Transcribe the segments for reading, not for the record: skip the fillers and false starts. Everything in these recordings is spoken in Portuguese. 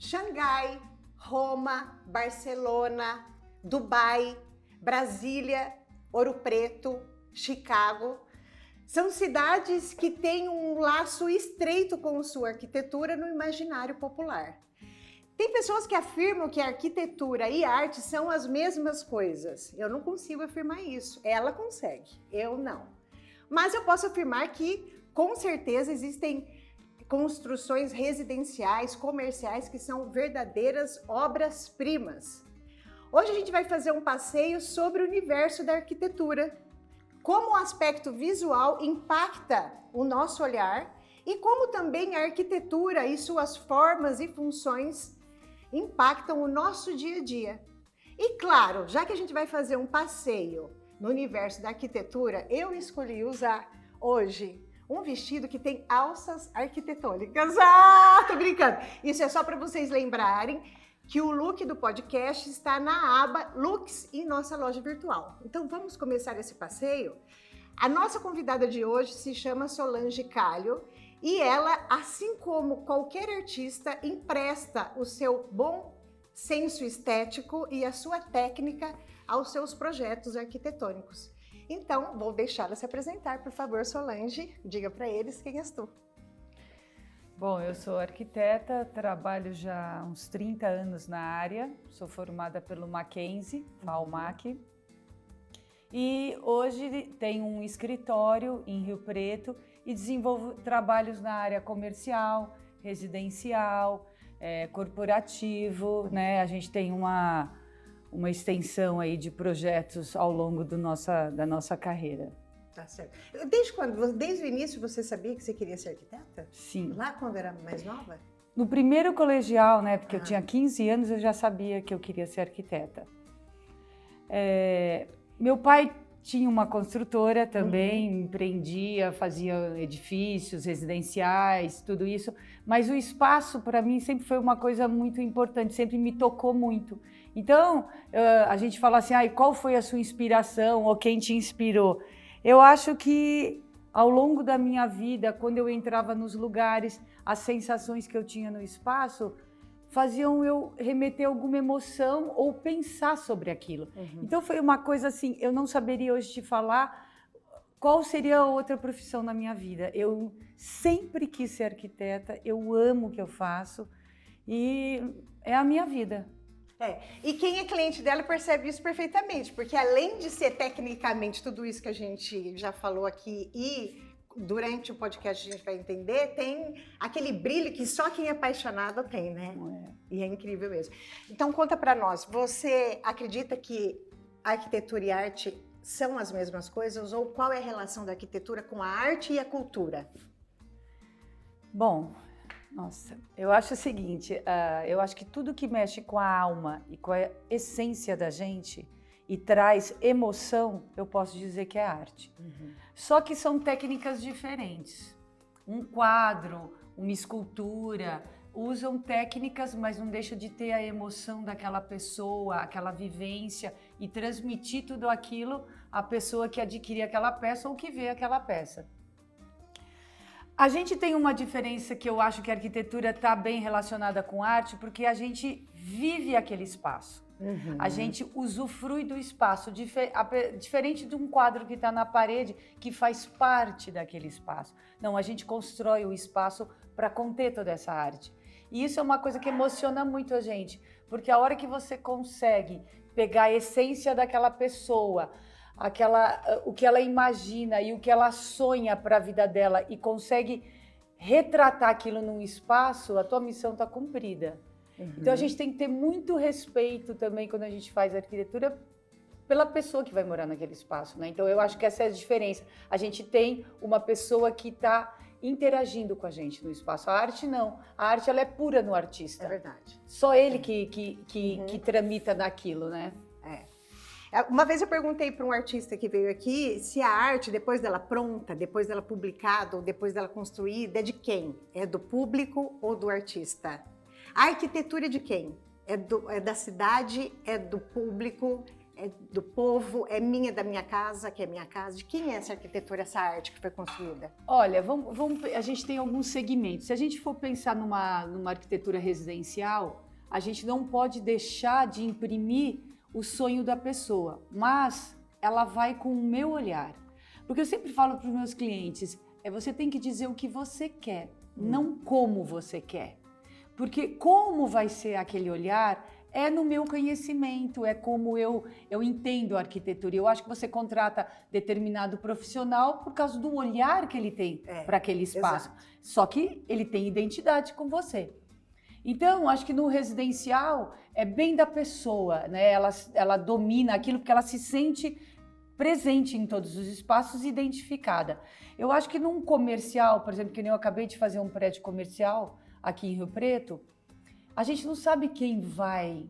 Xangai, Roma, Barcelona, Dubai, Brasília, Ouro Preto, Chicago. São cidades que têm um laço estreito com sua arquitetura no imaginário popular. Tem pessoas que afirmam que arquitetura e arte são as mesmas coisas. Eu não consigo afirmar isso. Ela consegue, eu não. Mas eu posso afirmar que, com certeza, existem construções residenciais, comerciais, que são verdadeiras obras-primas. Hoje a gente vai fazer um passeio sobre o universo da arquitetura, como o aspecto visual impacta o nosso olhar e como também a arquitetura e suas formas e funções impactam o nosso dia a dia. E claro, já que a gente vai fazer um passeio no universo da arquitetura, eu escolhi usar hoje um vestido que tem alças arquitetônicas. Ah, tô brincando! Isso é só para vocês lembrarem que o look do podcast está na aba Looks em nossa loja virtual. Então vamos começar esse passeio? A nossa convidada de hoje se chama Solange Calho e ela, assim como qualquer artista, empresta o seu bom senso estético e a sua técnica aos seus projetos arquitetônicos. Então, vou deixá-la se apresentar, por favor, Solange. Diga para eles quem és tu. Bom, eu sou arquiteta, trabalho já há uns 30 anos na área, sou formada pelo Mackenzie, FAUMAC, e hoje tenho um escritório em Rio Preto e desenvolvo trabalhos na área comercial, residencial, corporativo, né? A gente tem uma extensão aí de projetos ao longo da nossa carreira. Tá certo. Desde o início você sabia que você queria ser arquiteta? Sim. Lá quando era mais nova? No primeiro colegial, né, porque eu tinha 15 anos, eu já sabia que eu queria ser arquiteta. Meu pai tinha uma construtora também, empreendia, fazia edifícios residenciais, tudo isso, mas o espaço para mim sempre foi uma coisa muito importante, sempre me tocou muito. Então, a gente fala assim, qual foi a sua inspiração ou quem te inspirou? Eu acho que ao longo da minha vida, quando eu entrava nos lugares, as sensações que eu tinha no espaço faziam eu remeter alguma emoção ou pensar sobre aquilo. Então foi uma coisa assim, eu não saberia hoje te falar qual seria a outra profissão na minha vida. Eu sempre quis ser arquiteta, eu amo o que eu faço e é a minha vida. E quem é cliente dela percebe isso perfeitamente, porque além de ser tecnicamente tudo isso que a gente já falou aqui e durante o podcast a gente vai entender, tem aquele brilho que só quem é apaixonado tem, né? E é incrível mesmo. Então conta pra nós, você acredita que arquitetura e arte são as mesmas coisas ou qual é a relação da arquitetura com a arte e a cultura? Bom, nossa, eu acho o seguinte, eu acho que tudo que mexe com a alma e com a essência da gente e traz emoção, eu posso dizer que é arte. Só que são técnicas diferentes. Um quadro, uma escultura, usam técnicas, mas não deixa de ter a emoção daquela pessoa, aquela vivência e transmitir tudo aquilo à pessoa que adquirir aquela peça ou que vê aquela peça. A gente tem uma diferença que eu acho que a arquitetura está bem relacionada com arte, porque a gente vive aquele espaço. A gente usufrui do espaço, diferente de um quadro que está na parede, que faz parte daquele espaço. Não, a gente constrói o espaço para conter toda essa arte. E isso é uma coisa que emociona muito a gente, porque a hora que você consegue pegar a essência daquela pessoa, o que ela imagina e o que ela sonha para a vida dela e consegue retratar aquilo num espaço, a tua missão está cumprida. Então a gente tem que ter muito respeito também quando a gente faz arquitetura pela pessoa que vai morar naquele espaço, né? Então eu acho que essa é a diferença. A gente tem uma pessoa que está interagindo com a gente no espaço. A arte não. A arte ela é pura no artista. É verdade. Só ele que tramita naquilo, né? Uma vez eu perguntei para um artista que veio aqui se a arte, depois dela pronta, depois dela publicada, ou depois dela construída, é de quem? É do público ou do artista? A arquitetura é de quem? É da cidade? É do público? É do povo? É minha, da minha casa, que é minha casa? De quem é essa arquitetura, essa arte que foi construída? Olha, a gente tem alguns segmentos. Se a gente for pensar numa arquitetura residencial, a gente não pode deixar de imprimir o sonho da pessoa, mas ela vai com o meu olhar. Porque eu sempre falo para os meus clientes, você tem que dizer o que você quer, não como você quer. Porque como vai ser aquele olhar é no meu conhecimento, é como eu entendo a arquitetura. Eu acho que você contrata determinado profissional por causa do olhar que ele tem para aquele espaço. Exato. Só que ele tem identidade com você. Então, acho que no residencial é bem da pessoa, né? Ela domina aquilo porque ela se sente presente em todos os espaços e identificada. Eu acho que num comercial, por exemplo, que nem eu acabei de fazer um prédio comercial aqui em Rio Preto, a gente não sabe quem vai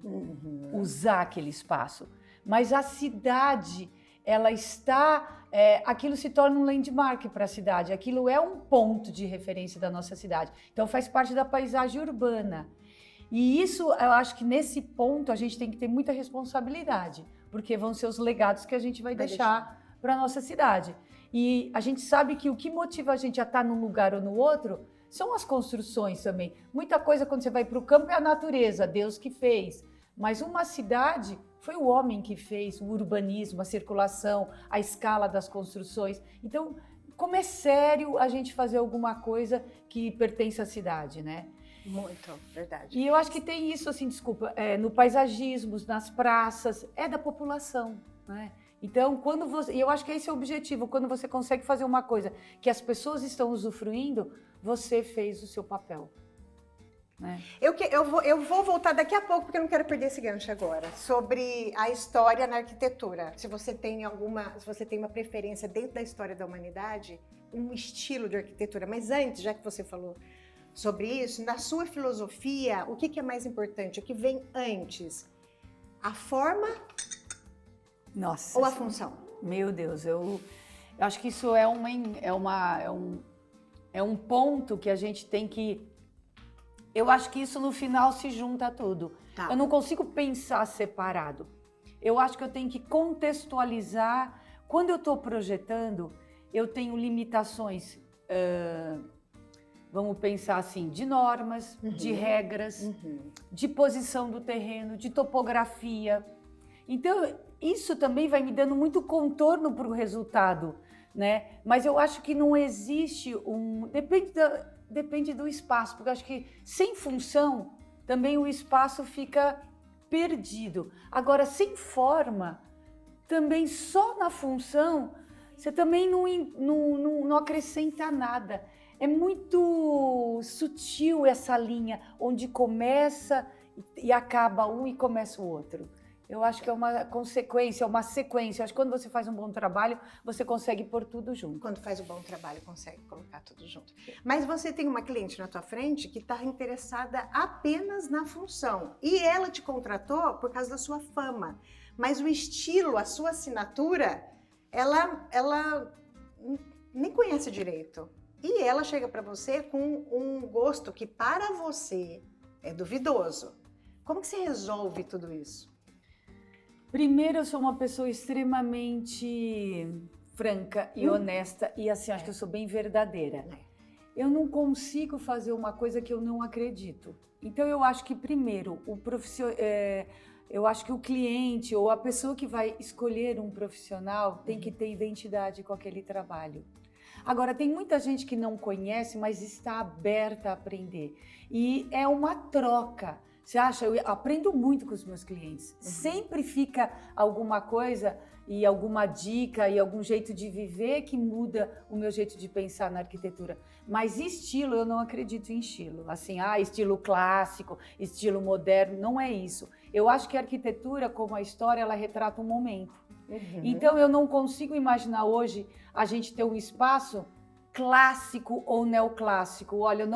usar aquele espaço, mas a cidade, ela está... aquilo se torna um landmark para a cidade, aquilo é um ponto de referência da nossa cidade. Então faz parte da paisagem urbana. E isso, eu acho que nesse ponto a gente tem que ter muita responsabilidade, porque vão ser os legados que a gente vai deixar para a nossa cidade. E a gente sabe que o que motiva a gente a estar num lugar ou no outro são as construções também. Muita coisa quando você vai para o campo é a natureza, Deus que fez. Mas uma cidade foi o homem que fez, o urbanismo, a circulação, a escala das construções. Então, como é sério a gente fazer alguma coisa que pertence à cidade, né? Muito, verdade. E eu acho que tem isso, assim, desculpa, no paisagismo, nas praças, é da população, né? Então, e eu acho que esse é o objetivo, quando você consegue fazer uma coisa que as pessoas estão usufruindo, você fez o seu papel. Né? Eu vou voltar daqui a pouco, porque eu não quero perder esse gancho agora, sobre a história na arquitetura. Se você tem uma preferência dentro da história da humanidade, um estilo de arquitetura. Mas antes, já que você falou sobre isso, na sua filosofia, o que é mais importante? O que vem antes? A forma ou a função? Meu Deus, eu acho que isso é um ponto que a gente tem que... Eu acho que isso no final se junta a tudo. Tá. Eu não consigo pensar separado. Eu acho que eu tenho que contextualizar. Quando eu estou projetando, eu tenho limitações, vamos pensar assim, de normas, de regras, de posição do terreno, de topografia. Então, isso também vai me dando muito contorno para o resultado, né? Mas eu acho que não existe depende do espaço, porque eu acho que sem função também o espaço fica perdido. Agora, sem forma, também só na função, você também não acrescenta nada. É muito sutil essa linha, onde começa e acaba um e começa o outro. Eu acho que é uma consequência, uma sequência. Eu acho que quando você faz um bom trabalho, você consegue pôr tudo junto. Quando faz um bom trabalho, consegue colocar tudo junto. Mas você tem uma cliente na tua frente que está interessada apenas na função. E ela te contratou por causa da sua fama. Mas o estilo, a sua assinatura, ela nem conhece direito. E ela chega para você com um gosto que para você é duvidoso. Como que você resolve tudo isso? Primeiro, eu sou uma pessoa extremamente franca e honesta e assim, acho que eu sou bem verdadeira. Eu não consigo fazer uma coisa que eu não acredito. Então, eu acho que primeiro, eu acho que o cliente ou a pessoa que vai escolher um profissional tem que ter identidade com aquele trabalho. Agora, tem muita gente que não conhece, mas está aberta a aprender. E é uma troca. Você acha? Eu aprendo muito com os meus clientes. Sempre fica alguma coisa e alguma dica e algum jeito de viver que muda o meu jeito de pensar na arquitetura. Mas estilo, eu não acredito em estilo. Assim, estilo clássico, estilo moderno, não é isso. Eu acho que a arquitetura, como a história, ela retrata um momento. Então, eu não consigo imaginar hoje a gente ter um espaço clássico ou neoclássico. Olha,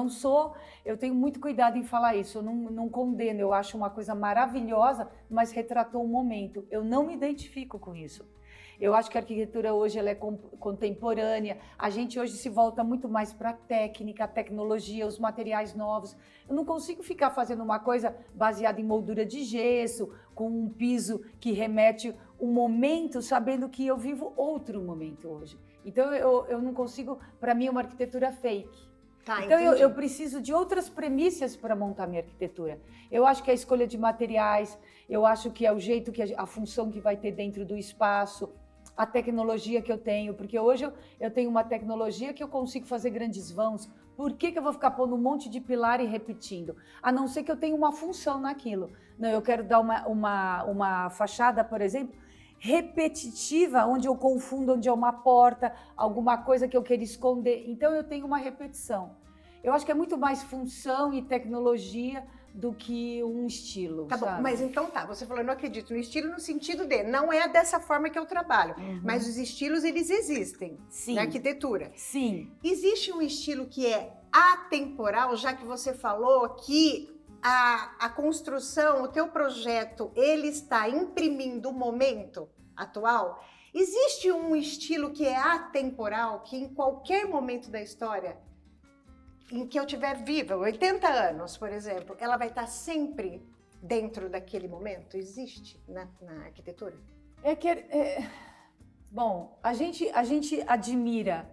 eu tenho muito cuidado em falar isso, eu não condeno, eu acho uma coisa maravilhosa, mas retratou um momento. Eu não me identifico com isso. Eu acho que a arquitetura hoje ela é contemporânea. A gente hoje se volta muito mais para a técnica, a tecnologia, os materiais novos. Eu não consigo ficar fazendo uma coisa baseada em moldura de gesso, com um piso que remete um momento, sabendo que eu vivo outro momento hoje. Então eu não consigo, para mim, é uma arquitetura fake. Tá, Então entendi. eu preciso de outras premissas para montar minha arquitetura. Eu acho que a escolha de materiais, eu acho que é o jeito que a função que vai ter dentro do espaço, a tecnologia que eu tenho, porque hoje eu tenho uma tecnologia que eu consigo fazer grandes vãos. Por que eu vou ficar pondo um monte de pilar e repetindo? A não ser que eu tenha uma função naquilo. Não, eu quero dar uma fachada, por exemplo, repetitiva, onde eu confundo, onde é uma porta, alguma coisa que eu quero esconder. Então eu tenho uma repetição. Eu acho que é muito mais função e tecnologia do que um estilo. Tá bom, sabe? mas então tá, você falou, eu não acredito no estilo no sentido de, não é dessa forma que eu trabalho, mas os estilos, eles existem Sim. na arquitetura. Sim. Existe um estilo que é atemporal, já que você falou que a construção, o teu projeto, ele está imprimindo o momento atual? Existe um estilo que é atemporal, que em qualquer momento da história, em que eu estiver viva, 80 anos, por exemplo, ela vai estar sempre dentro daquele momento? Existe na arquitetura? Bom, a gente admira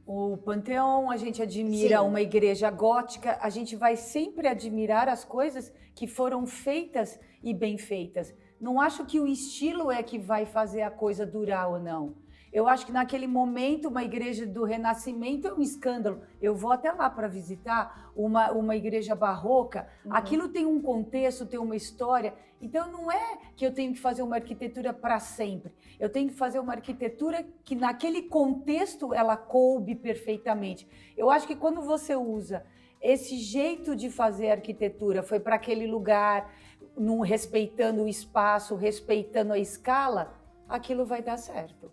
o Panteão, a gente admira uma igreja gótica, a gente vai sempre admirar as coisas que foram feitas e bem feitas. Não acho que o estilo é que vai fazer a coisa durar ou não. Eu acho que naquele momento uma igreja do Renascimento é um escândalo. Eu vou até lá para visitar uma igreja barroca. Aquilo tem um contexto, tem uma história. Então não é que eu tenho que fazer uma arquitetura para sempre. Eu tenho que fazer uma arquitetura que naquele contexto ela coube perfeitamente. Eu acho que quando você usa esse jeito de fazer arquitetura, foi para aquele lugar, respeitando o espaço, respeitando a escala, aquilo vai dar certo.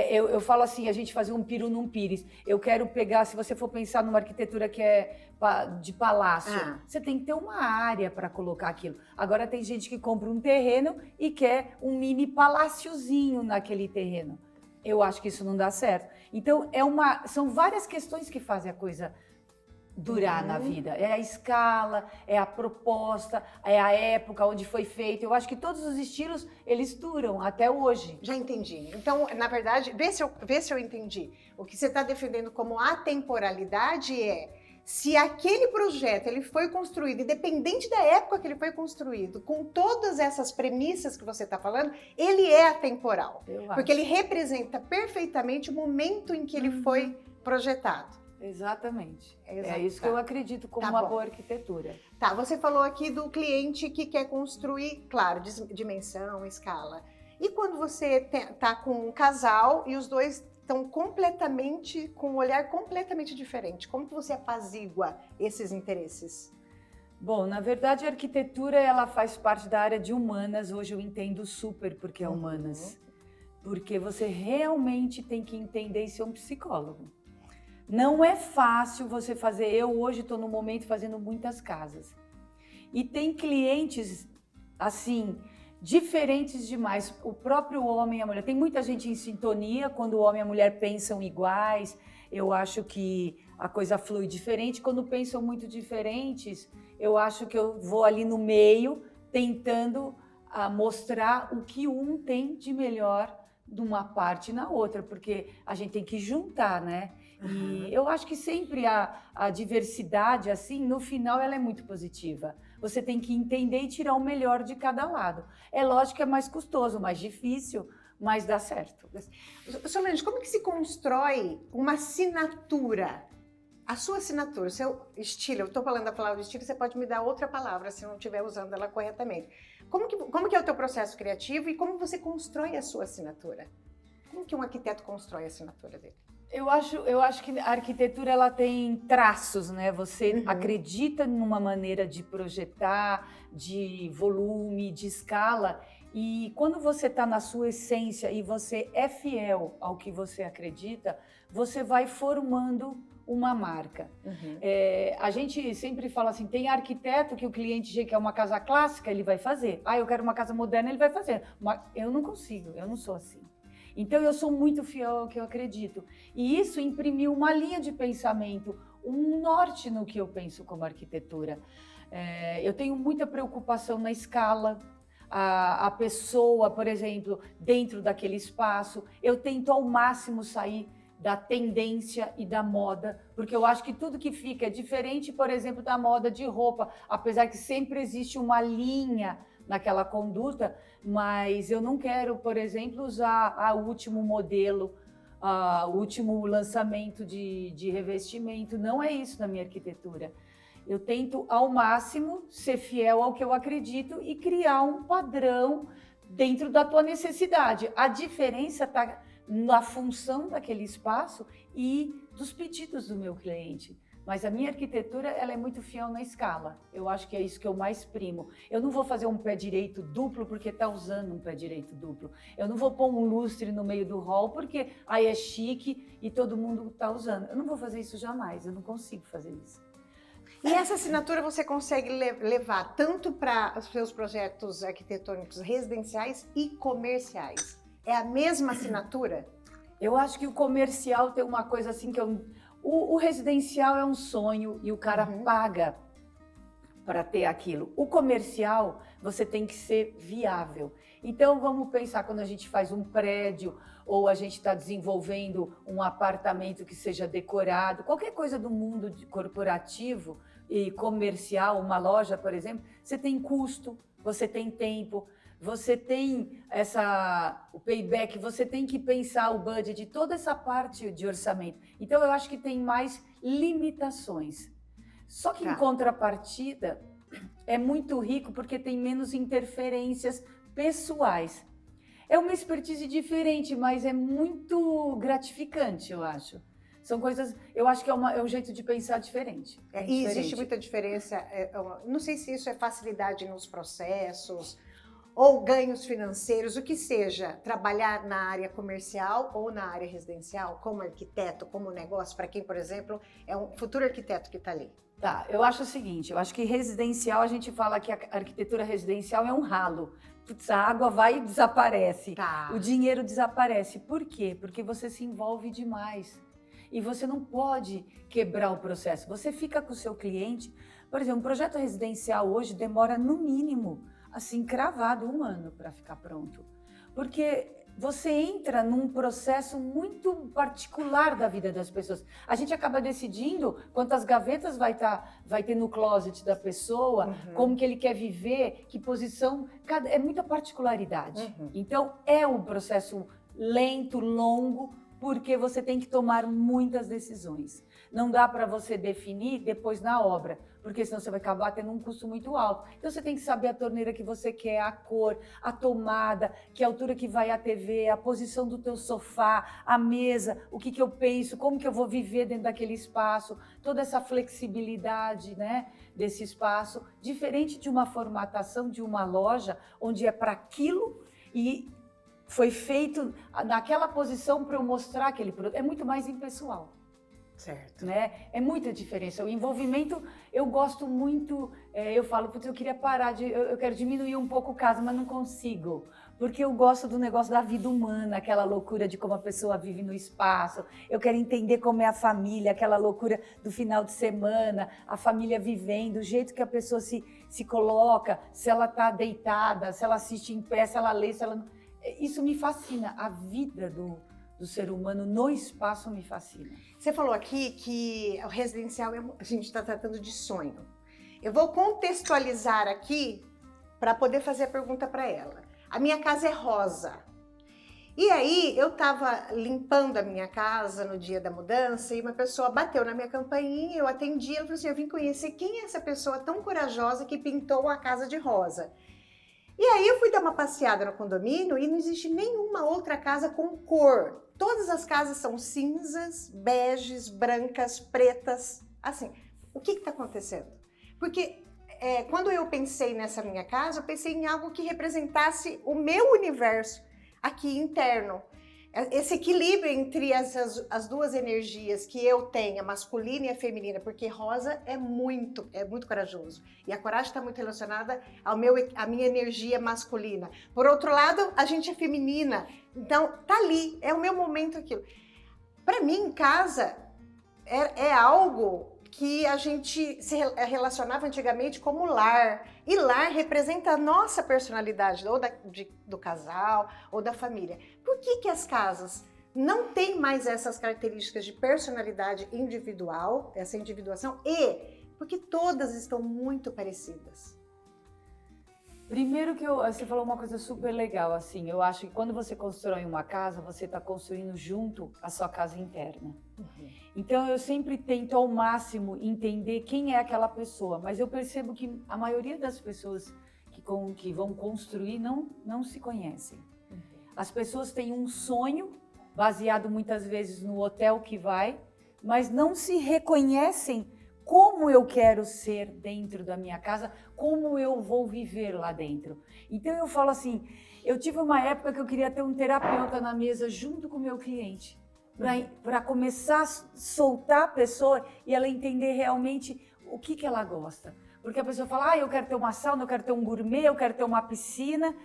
Eu falo assim, a gente fazer um piru num pires. Eu quero pegar, se você for pensar numa arquitetura que é de palácio, você tem que ter uma área para colocar aquilo. Agora tem gente que compra um terreno e quer um mini paláciozinho naquele terreno. Eu acho que isso não dá certo. Então, são várias questões que fazem a coisa durar na vida. É a escala, é a proposta, é a época onde foi feito. Eu acho que todos os estilos, eles duram até hoje. Já entendi. Então, na verdade, vê se eu entendi. O que você está defendendo como atemporalidade é se aquele projeto ele foi construído, independente da época que ele foi construído, com todas essas premissas que você está falando, ele é atemporal. Porque ele representa perfeitamente o momento em que ele foi projetado. Exatamente. Exato. É isso que eu acredito como uma boa arquitetura. Tá, você falou aqui do cliente que quer construir, claro, dimensão, escala. E quando você tá com um casal e os dois estão completamente, com um olhar completamente diferente, como que você apazigua esses interesses? Bom, na verdade a arquitetura ela faz parte da área de humanas, hoje eu entendo super porque é humanas. Porque você realmente tem que entender e ser um psicólogo. Não é fácil você fazer, eu hoje estou no momento fazendo muitas casas. E tem clientes, assim, diferentes demais. O próprio homem e a mulher, tem muita gente em sintonia, quando o homem e a mulher pensam iguais, eu acho que a coisa flui diferente. Quando pensam muito diferentes, eu acho que eu vou ali no meio, tentando mostrar o que um tem de melhor de uma parte na outra, porque a gente tem que juntar, né? E eu acho que sempre a diversidade, assim, no final ela é muito positiva. Você tem que entender e tirar o melhor de cada lado. É lógico que é mais custoso, mais difícil, mas dá certo. Solange, como que se constrói uma assinatura? A sua assinatura, o seu estilo, eu estou falando a palavra estilo, você pode me dar outra palavra se eu não estiver usando ela corretamente. Como que é o teu processo criativo e como você constrói a sua assinatura? Como que um arquiteto constrói a assinatura dele? Eu acho que a arquitetura ela tem traços, né? Você acredita numa maneira de projetar, de volume, de escala, e quando você está na sua essência e você é fiel ao que você acredita, você vai formando uma marca. A gente sempre fala assim, tem arquiteto que o cliente quer uma casa clássica, ele vai fazer. Eu quero uma casa moderna, ele vai fazer. Mas eu não consigo, eu não sou assim. Então, eu sou muito fiel ao que eu acredito. E isso imprimiu uma linha de pensamento, um norte no que eu penso como arquitetura. Eu tenho muita preocupação na escala, a pessoa, por exemplo, dentro daquele espaço. Eu tento ao máximo sair da tendência e da moda, porque eu acho que tudo que fica é diferente, por exemplo, da moda de roupa, apesar que sempre existe uma linha naquela conduta, mas eu não quero, por exemplo, usar o último modelo, o último lançamento de revestimento. Não é isso na minha arquitetura. Eu tento, ao máximo, ser fiel ao que eu acredito e criar um padrão dentro da tua necessidade. A diferença está na função daquele espaço e dos pedidos do meu cliente. Mas a minha arquitetura, ela é muito fiel na escala. Eu acho que é isso que eu mais primo. Eu não vou fazer um pé direito duplo porque está usando um pé direito duplo. Eu não vou pôr um lustre no meio do hall porque aí é chique e todo mundo está usando. Eu não vou fazer isso jamais, eu não consigo fazer isso. E essa assinatura você consegue levar tanto para os seus projetos arquitetônicos residenciais e comerciais? É a mesma assinatura? Eu acho que o comercial tem uma coisa assim que o residencial é um sonho e o cara paga para ter aquilo. O comercial, você tem que ser viável. Então, vamos pensar quando a gente faz um prédio ou a gente está desenvolvendo um apartamento que seja decorado, qualquer coisa do mundo corporativo e comercial, uma loja, por exemplo, você tem custo, você tem tempo, você tem o payback, você tem que pensar o budget, toda essa parte de orçamento. Então, eu acho que tem mais limitações. Só que, em contrapartida, é muito rico porque tem menos interferências pessoais. É uma expertise diferente, mas é muito gratificante, eu acho. São coisas, eu acho que é um jeito de pensar diferente. E existe muita diferença, não sei se isso é facilidade nos processos, ou ganhos financeiros, o que seja, trabalhar na área comercial ou na área residencial, como arquiteto, como negócio, para quem, por exemplo, é um futuro arquiteto que está ali. Tá, eu acho o seguinte, eu acho que residencial, a gente fala que a arquitetura residencial é um ralo. Putz, a água vai e desaparece, o dinheiro desaparece. Por quê? Porque você se envolve demais. E você não pode quebrar o processo. Você fica com o seu cliente. Por exemplo, um projeto residencial hoje demora no mínimo, assim, cravado 1 ano para ficar pronto. Porque você entra num processo muito particular da vida das pessoas. A gente acaba decidindo quantas gavetas vai ter no closet da pessoa, como que ele quer viver, que posição, é muita particularidade. Então, é um processo lento, longo, porque você tem que tomar muitas decisões. Não dá para você definir depois na obra, porque senão você vai acabar tendo um custo muito alto. Então você tem que saber a torneira que você quer, a cor, a tomada, que altura que vai a TV, a posição do teu sofá, a mesa, o que eu penso, como que eu vou viver dentro daquele espaço, toda essa flexibilidade, né, desse espaço, diferente de uma formatação de uma loja, onde é para aquilo e foi feito naquela posição para eu mostrar aquele produto. É muito mais impessoal. Certo. Né? É muita diferença. O envolvimento, eu gosto muito, eu falo, putz, eu queria parar, eu quero diminuir um pouco o caso, mas não consigo. Porque eu gosto do negócio da vida humana, aquela loucura de como a pessoa vive no espaço. Eu quero entender como é a família, aquela loucura do final de semana, a família vivendo, o jeito que a pessoa se coloca, se ela está deitada, se ela assiste em pé, se ela lê, se ela... Isso me fascina, a vida do ser humano no espaço me fascina. Você falou aqui que o residencial, a gente está tratando de sonho. Eu vou contextualizar aqui para poder fazer a pergunta para ela. A minha casa é rosa. E aí eu estava limpando a minha casa no dia da mudança e uma pessoa bateu na minha campainha, eu atendi, ela falou assim, eu vim conhecer quem é essa pessoa tão corajosa que pintou a casa de rosa. E aí eu fui dar uma passeada no condomínio e não existe nenhuma outra casa com cor. Todas as casas são cinzas, beges, brancas, pretas, assim. O que está acontecendo? Porque quando eu pensei nessa minha casa, eu pensei em algo que representasse o meu universo aqui interno. esse equilíbrio entre as duas energias que eu tenho, a masculina e a feminina, porque rosa é muito corajoso. E a coragem está muito relacionada à minha energia masculina. Por outro lado, a gente é feminina. Então, tá ali, é o meu momento aquilo. Para mim, em casa, é algo que a gente se relacionava antigamente como lar. E lar representa a nossa personalidade, ou do casal, ou da família. Por que as casas não têm mais essas características de personalidade individual, essa individuação? Porque todas estão muito parecidas. Primeiro que você falou uma coisa super legal, assim, eu acho que quando você constrói uma casa, você está construindo junto a sua casa interna. Uhum. Então eu sempre tento ao máximo entender quem é aquela pessoa, mas eu percebo que a maioria das pessoas que vão construir não se conhecem. Uhum. As pessoas têm um sonho, baseado muitas vezes no hotel que vai, mas não se reconhecem como eu quero ser dentro da minha casa, como eu vou viver lá dentro. Então eu falo assim, eu tive uma época que eu queria ter um terapeuta na mesa junto com o meu cliente, para começar a soltar a pessoa e ela entender realmente o que ela gosta. Porque a pessoa fala, eu quero ter uma sauna, eu quero ter um gourmet, eu quero ter uma piscina.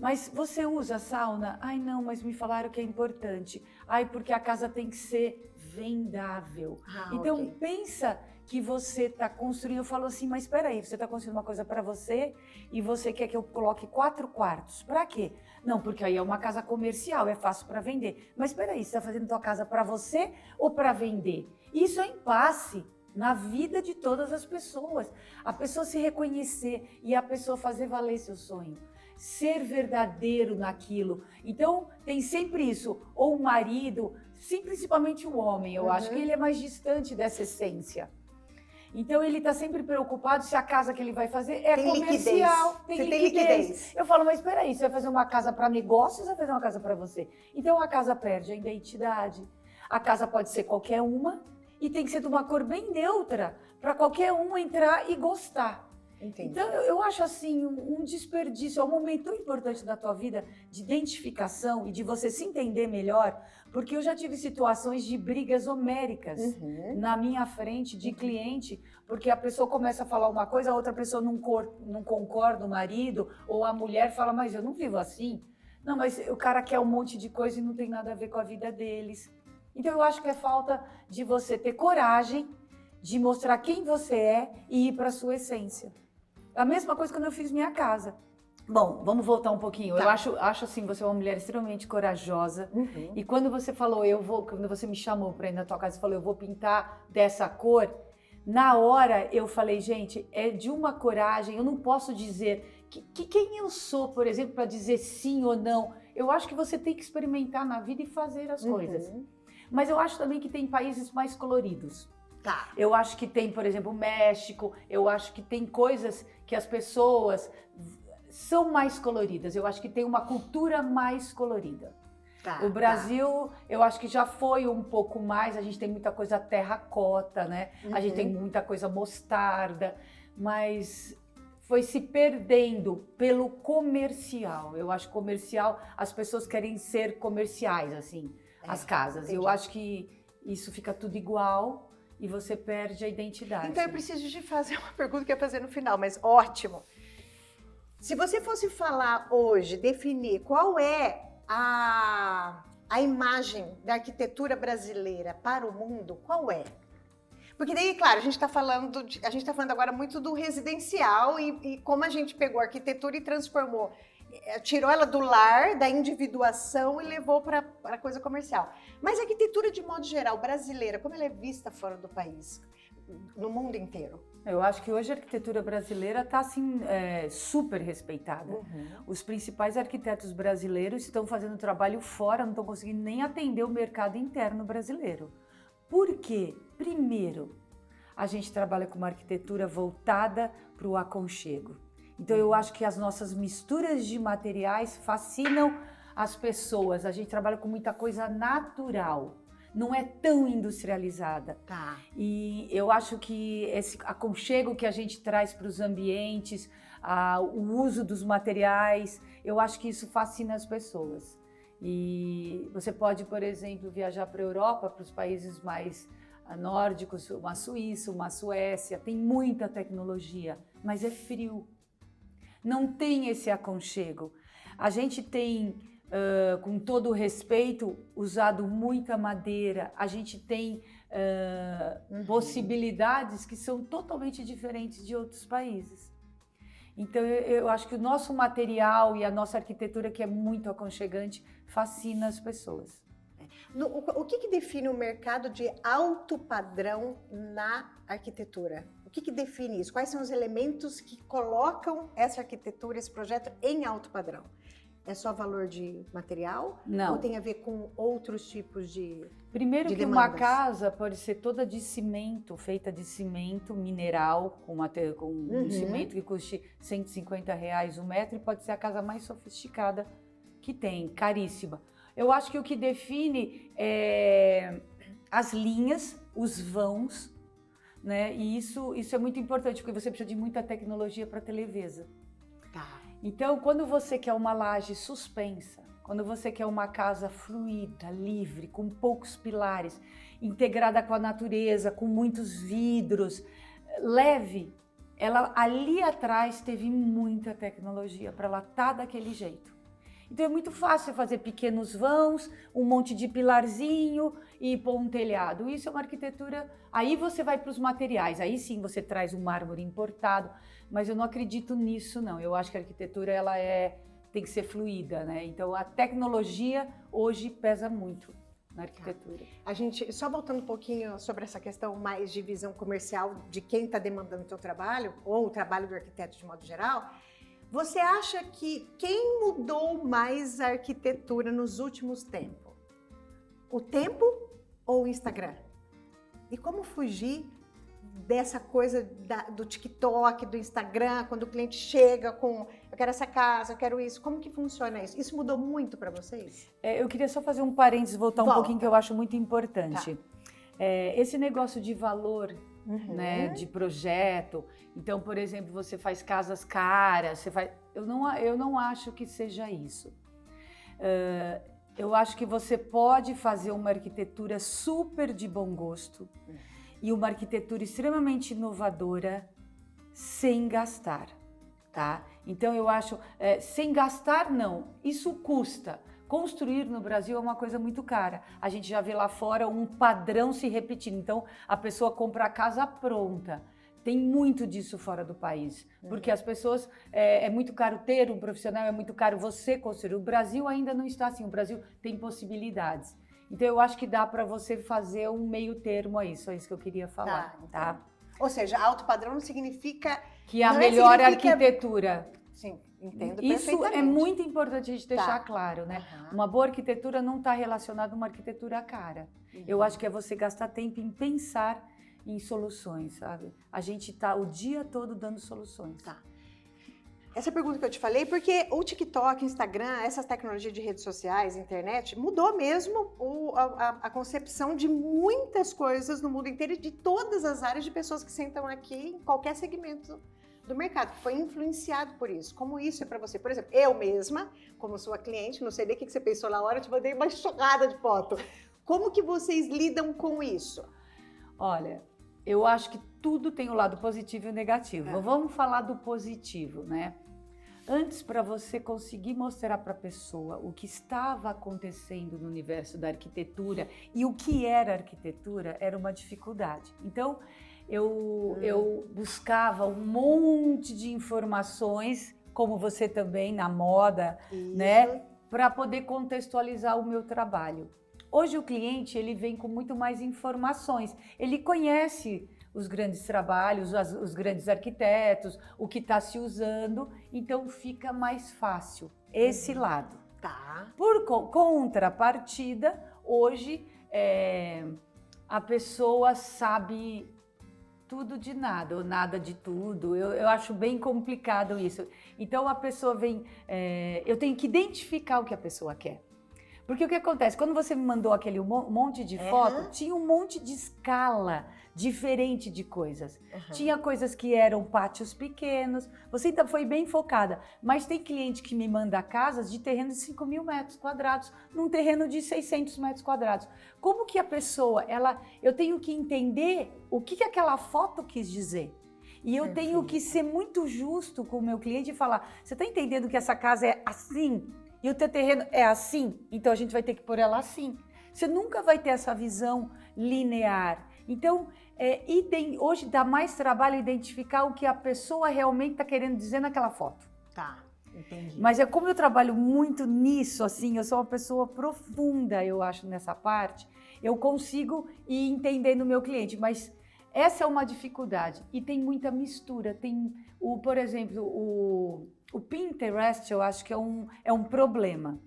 Mas você usa sauna? Ai, não, mas me falaram que é importante. Ai, porque a casa tem que ser vendável. Então, okay. Pensa que você está construindo. Eu falo assim, mas espera aí, você está construindo uma coisa para você e você quer que eu coloque 4 quartos. Para quê? Não, porque aí é uma casa comercial, é fácil para vender. Mas espera aí, você está fazendo tua casa para você ou para vender? Isso é impasse na vida de todas as pessoas. A pessoa se reconhecer e a pessoa fazer valer seu sonho. Ser verdadeiro naquilo. Então, tem sempre isso. Ou o marido, sim, principalmente o homem, eu acho que ele é mais distante dessa essência. Então, ele está sempre preocupado se a casa que ele vai fazer é comercial. Tem liquidez. Eu falo, mas espera aí, você vai fazer uma casa para negócios ou vai fazer uma casa para você? Então, a casa perde a identidade. A casa pode ser qualquer uma e tem que ser de uma cor bem neutra para qualquer um entrar e gostar. Entendi. Então, eu acho assim, um desperdício, é um momento tão importante da tua vida de identificação e de você se entender melhor, porque eu já tive situações de brigas homéricas na minha frente de cliente, porque a pessoa começa a falar uma coisa, a outra pessoa não concorda, o marido ou a mulher fala, mas eu não vivo assim. Não, mas o cara quer um monte de coisa e não tem nada a ver com a vida deles. Então, eu acho que é falta de você ter coragem de mostrar quem você é e ir para a sua essência. A mesma coisa quando eu fiz minha casa. Bom, vamos voltar um pouquinho. Tá. Eu acho assim, você é uma mulher extremamente corajosa. E quando você falou, quando você me chamou para ir na tua casa e falou, eu vou pintar dessa cor, na hora eu falei, gente, é de uma coragem, eu não posso dizer que quem eu sou, por exemplo, para dizer sim ou não. Eu acho que você tem que experimentar na vida e fazer as coisas. Mas eu acho também que tem países mais coloridos. Tá. Eu acho que tem, por exemplo, o México, eu acho que tem coisas que as pessoas são mais coloridas, eu acho que tem uma cultura mais colorida. Tá, o Brasil, eu acho que já foi um pouco mais, a gente tem muita coisa terracota, né? A gente tem muita coisa mostarda, mas foi se perdendo pelo comercial. Eu acho comercial, as pessoas querem ser comerciais, assim, as casas. Entendi. Eu acho que isso fica tudo igual. E você perde a identidade. Então eu preciso de fazer uma pergunta que eu ia fazer no final, mas ótimo. Se você fosse falar hoje, definir qual é a imagem da arquitetura brasileira para o mundo, qual é? Porque daí, claro, a gente está falando agora muito do residencial e como a gente pegou a arquitetura e transformou, tirou ela do lar, da individuação e levou para a coisa comercial. Mas a arquitetura, de modo geral, brasileira, como ela é vista fora do país, no mundo inteiro? Eu acho que hoje a arquitetura brasileira está assim, super respeitada. Os principais arquitetos brasileiros estão fazendo trabalho fora, não estão conseguindo nem atender o mercado interno brasileiro. Por quê? Primeiro, a gente trabalha com uma arquitetura voltada para o aconchego. Então, eu acho que as nossas misturas de materiais fascinam as pessoas. A gente trabalha com muita coisa natural, não é tão industrializada. Tá. E eu acho que esse aconchego que a gente traz para os ambientes, o uso dos materiais, eu acho que isso fascina as pessoas. E você pode, por exemplo, viajar para a Europa, para os países mais nórdicos, uma Suíça, uma Suécia, tem muita tecnologia, mas é frio. Não tem esse aconchego. A gente tem, com todo o respeito, usado muita madeira, a gente tem possibilidades que são totalmente diferentes de outros países. Então, eu acho que o nosso material e a nossa arquitetura, que é muito aconchegante, fascina as pessoas. O que define o mercado de alto padrão na arquitetura? O que define isso? Quais são os elementos que colocam essa arquitetura, esse projeto em alto padrão? É só valor de material? Não. Ou tem a ver com outros tipos de Primeiro que demandas? uma casa pode ser toda de cimento, feita de cimento mineral, com um cimento que custe R$150 o metro, e pode ser a casa mais sofisticada que tem, caríssima. Eu acho que o que define é as linhas, os vãos, né? E isso é muito importante, porque você precisa de muita tecnologia para ter leveza. Tá. Então, quando você quer uma laje suspensa, quando você quer uma casa fluida, livre, com poucos pilares, integrada com a natureza, com muitos vidros, leve, ela ali atrás teve muita tecnologia para ela estar daquele jeito. Então é muito fácil fazer pequenos vãos, um monte de pilarzinho e pôr um telhado. Isso é uma arquitetura. Aí você vai para os materiais, aí sim você traz um mármore importado, mas eu não acredito nisso não. Eu acho que a arquitetura tem que ser fluida, né? Então a tecnologia hoje pesa muito na arquitetura. A gente, só voltando um pouquinho sobre essa questão mais de visão comercial de quem está demandando o seu trabalho, ou o trabalho do arquiteto de modo geral, você acha que quem mudou mais a arquitetura nos últimos tempos? O tempo ou o Instagram? E como fugir dessa coisa do TikTok, do Instagram, quando o cliente chega com eu quero essa casa, eu quero isso, como que funciona isso? Isso mudou muito para vocês? Eu queria só fazer um parênteses, voltar um pouquinho, que eu acho muito importante. Tá. Esse negócio de valor, né, de projeto. Então, por exemplo, você faz casas caras, eu não acho que seja isso. Eu acho que você pode fazer uma arquitetura super de bom gosto e uma arquitetura extremamente inovadora sem gastar, tá? Então eu acho, sem gastar não, isso custa. Construir no Brasil é uma coisa muito cara. A gente já vê lá fora um padrão se repetindo. Então a pessoa compra a casa pronta. Tem muito disso fora do país, porque as pessoas, é muito caro ter um profissional, é muito caro você construir. O Brasil ainda não está assim, o Brasil tem possibilidades. Então eu acho que dá para você fazer um meio termo aí, só isso que eu queria falar, tá? Ou seja, alto padrão não significa... Que a melhor arquitetura. Sim, entendo Isso perfeitamente. é muito importante a gente deixar claro, né? Uma boa arquitetura não está relacionada a uma arquitetura cara. Eu acho que é você gastar tempo em pensar em soluções, sabe? A gente está o dia todo dando soluções. Tá. Essa pergunta que eu te falei, porque o TikTok, Instagram, essas tecnologias de redes sociais, internet, mudou mesmo a concepção de muitas coisas no mundo inteiro e de todas as áreas de pessoas que sentam aqui em qualquer segmento do mercado, que foi influenciado por isso. Como isso é para você? Por exemplo, eu mesma, como sua cliente, não sei nem o que você pensou na hora, eu te mandei uma enxurrada de foto. Como que vocês lidam com isso? Olha, eu acho que tudo tem o lado positivo e o negativo. Vamos falar do positivo, né? Antes, para você conseguir mostrar para a pessoa o que estava acontecendo no universo da arquitetura e o que era arquitetura, era uma dificuldade. Então, eu buscava um monte de informações, como você também, na moda, né? Para poder contextualizar o meu trabalho. Hoje o cliente, ele vem com muito mais informações. Ele conhece os grandes trabalhos, os grandes arquitetos, o que está se usando, então fica mais fácil esse lado. Tá. Por contrapartida, hoje a pessoa sabe tudo de nada, ou nada de tudo. Eu acho bem complicado isso. Então a pessoa vem, eu tenho que identificar o que a pessoa quer. Porque o que acontece? Quando você me mandou aquele monte de foto, tinha um monte de escala diferente de coisas. Tinha coisas que eram pátios pequenos, você ainda foi bem focada, mas tem cliente que me manda casas de terreno de 5.000 metros quadrados, num terreno de 600 metros quadrados. Como que a pessoa, eu tenho que entender o que aquela foto quis dizer. E eu tenho que ser muito justo com o meu cliente e falar, você está entendendo que essa casa é assim? E o teu terreno é assim? Então a gente vai ter que pôr ela assim. Você nunca vai ter essa visão linear. Então, hoje dá mais trabalho identificar o que a pessoa realmente está querendo dizer naquela foto. Tá, entendi. Mas como eu trabalho muito nisso, assim, eu sou uma pessoa profunda, eu acho, nessa parte, eu consigo ir entendendo o meu cliente, mas essa é uma dificuldade. E tem muita mistura. Tem, por exemplo, o Pinterest, eu acho que é um problema.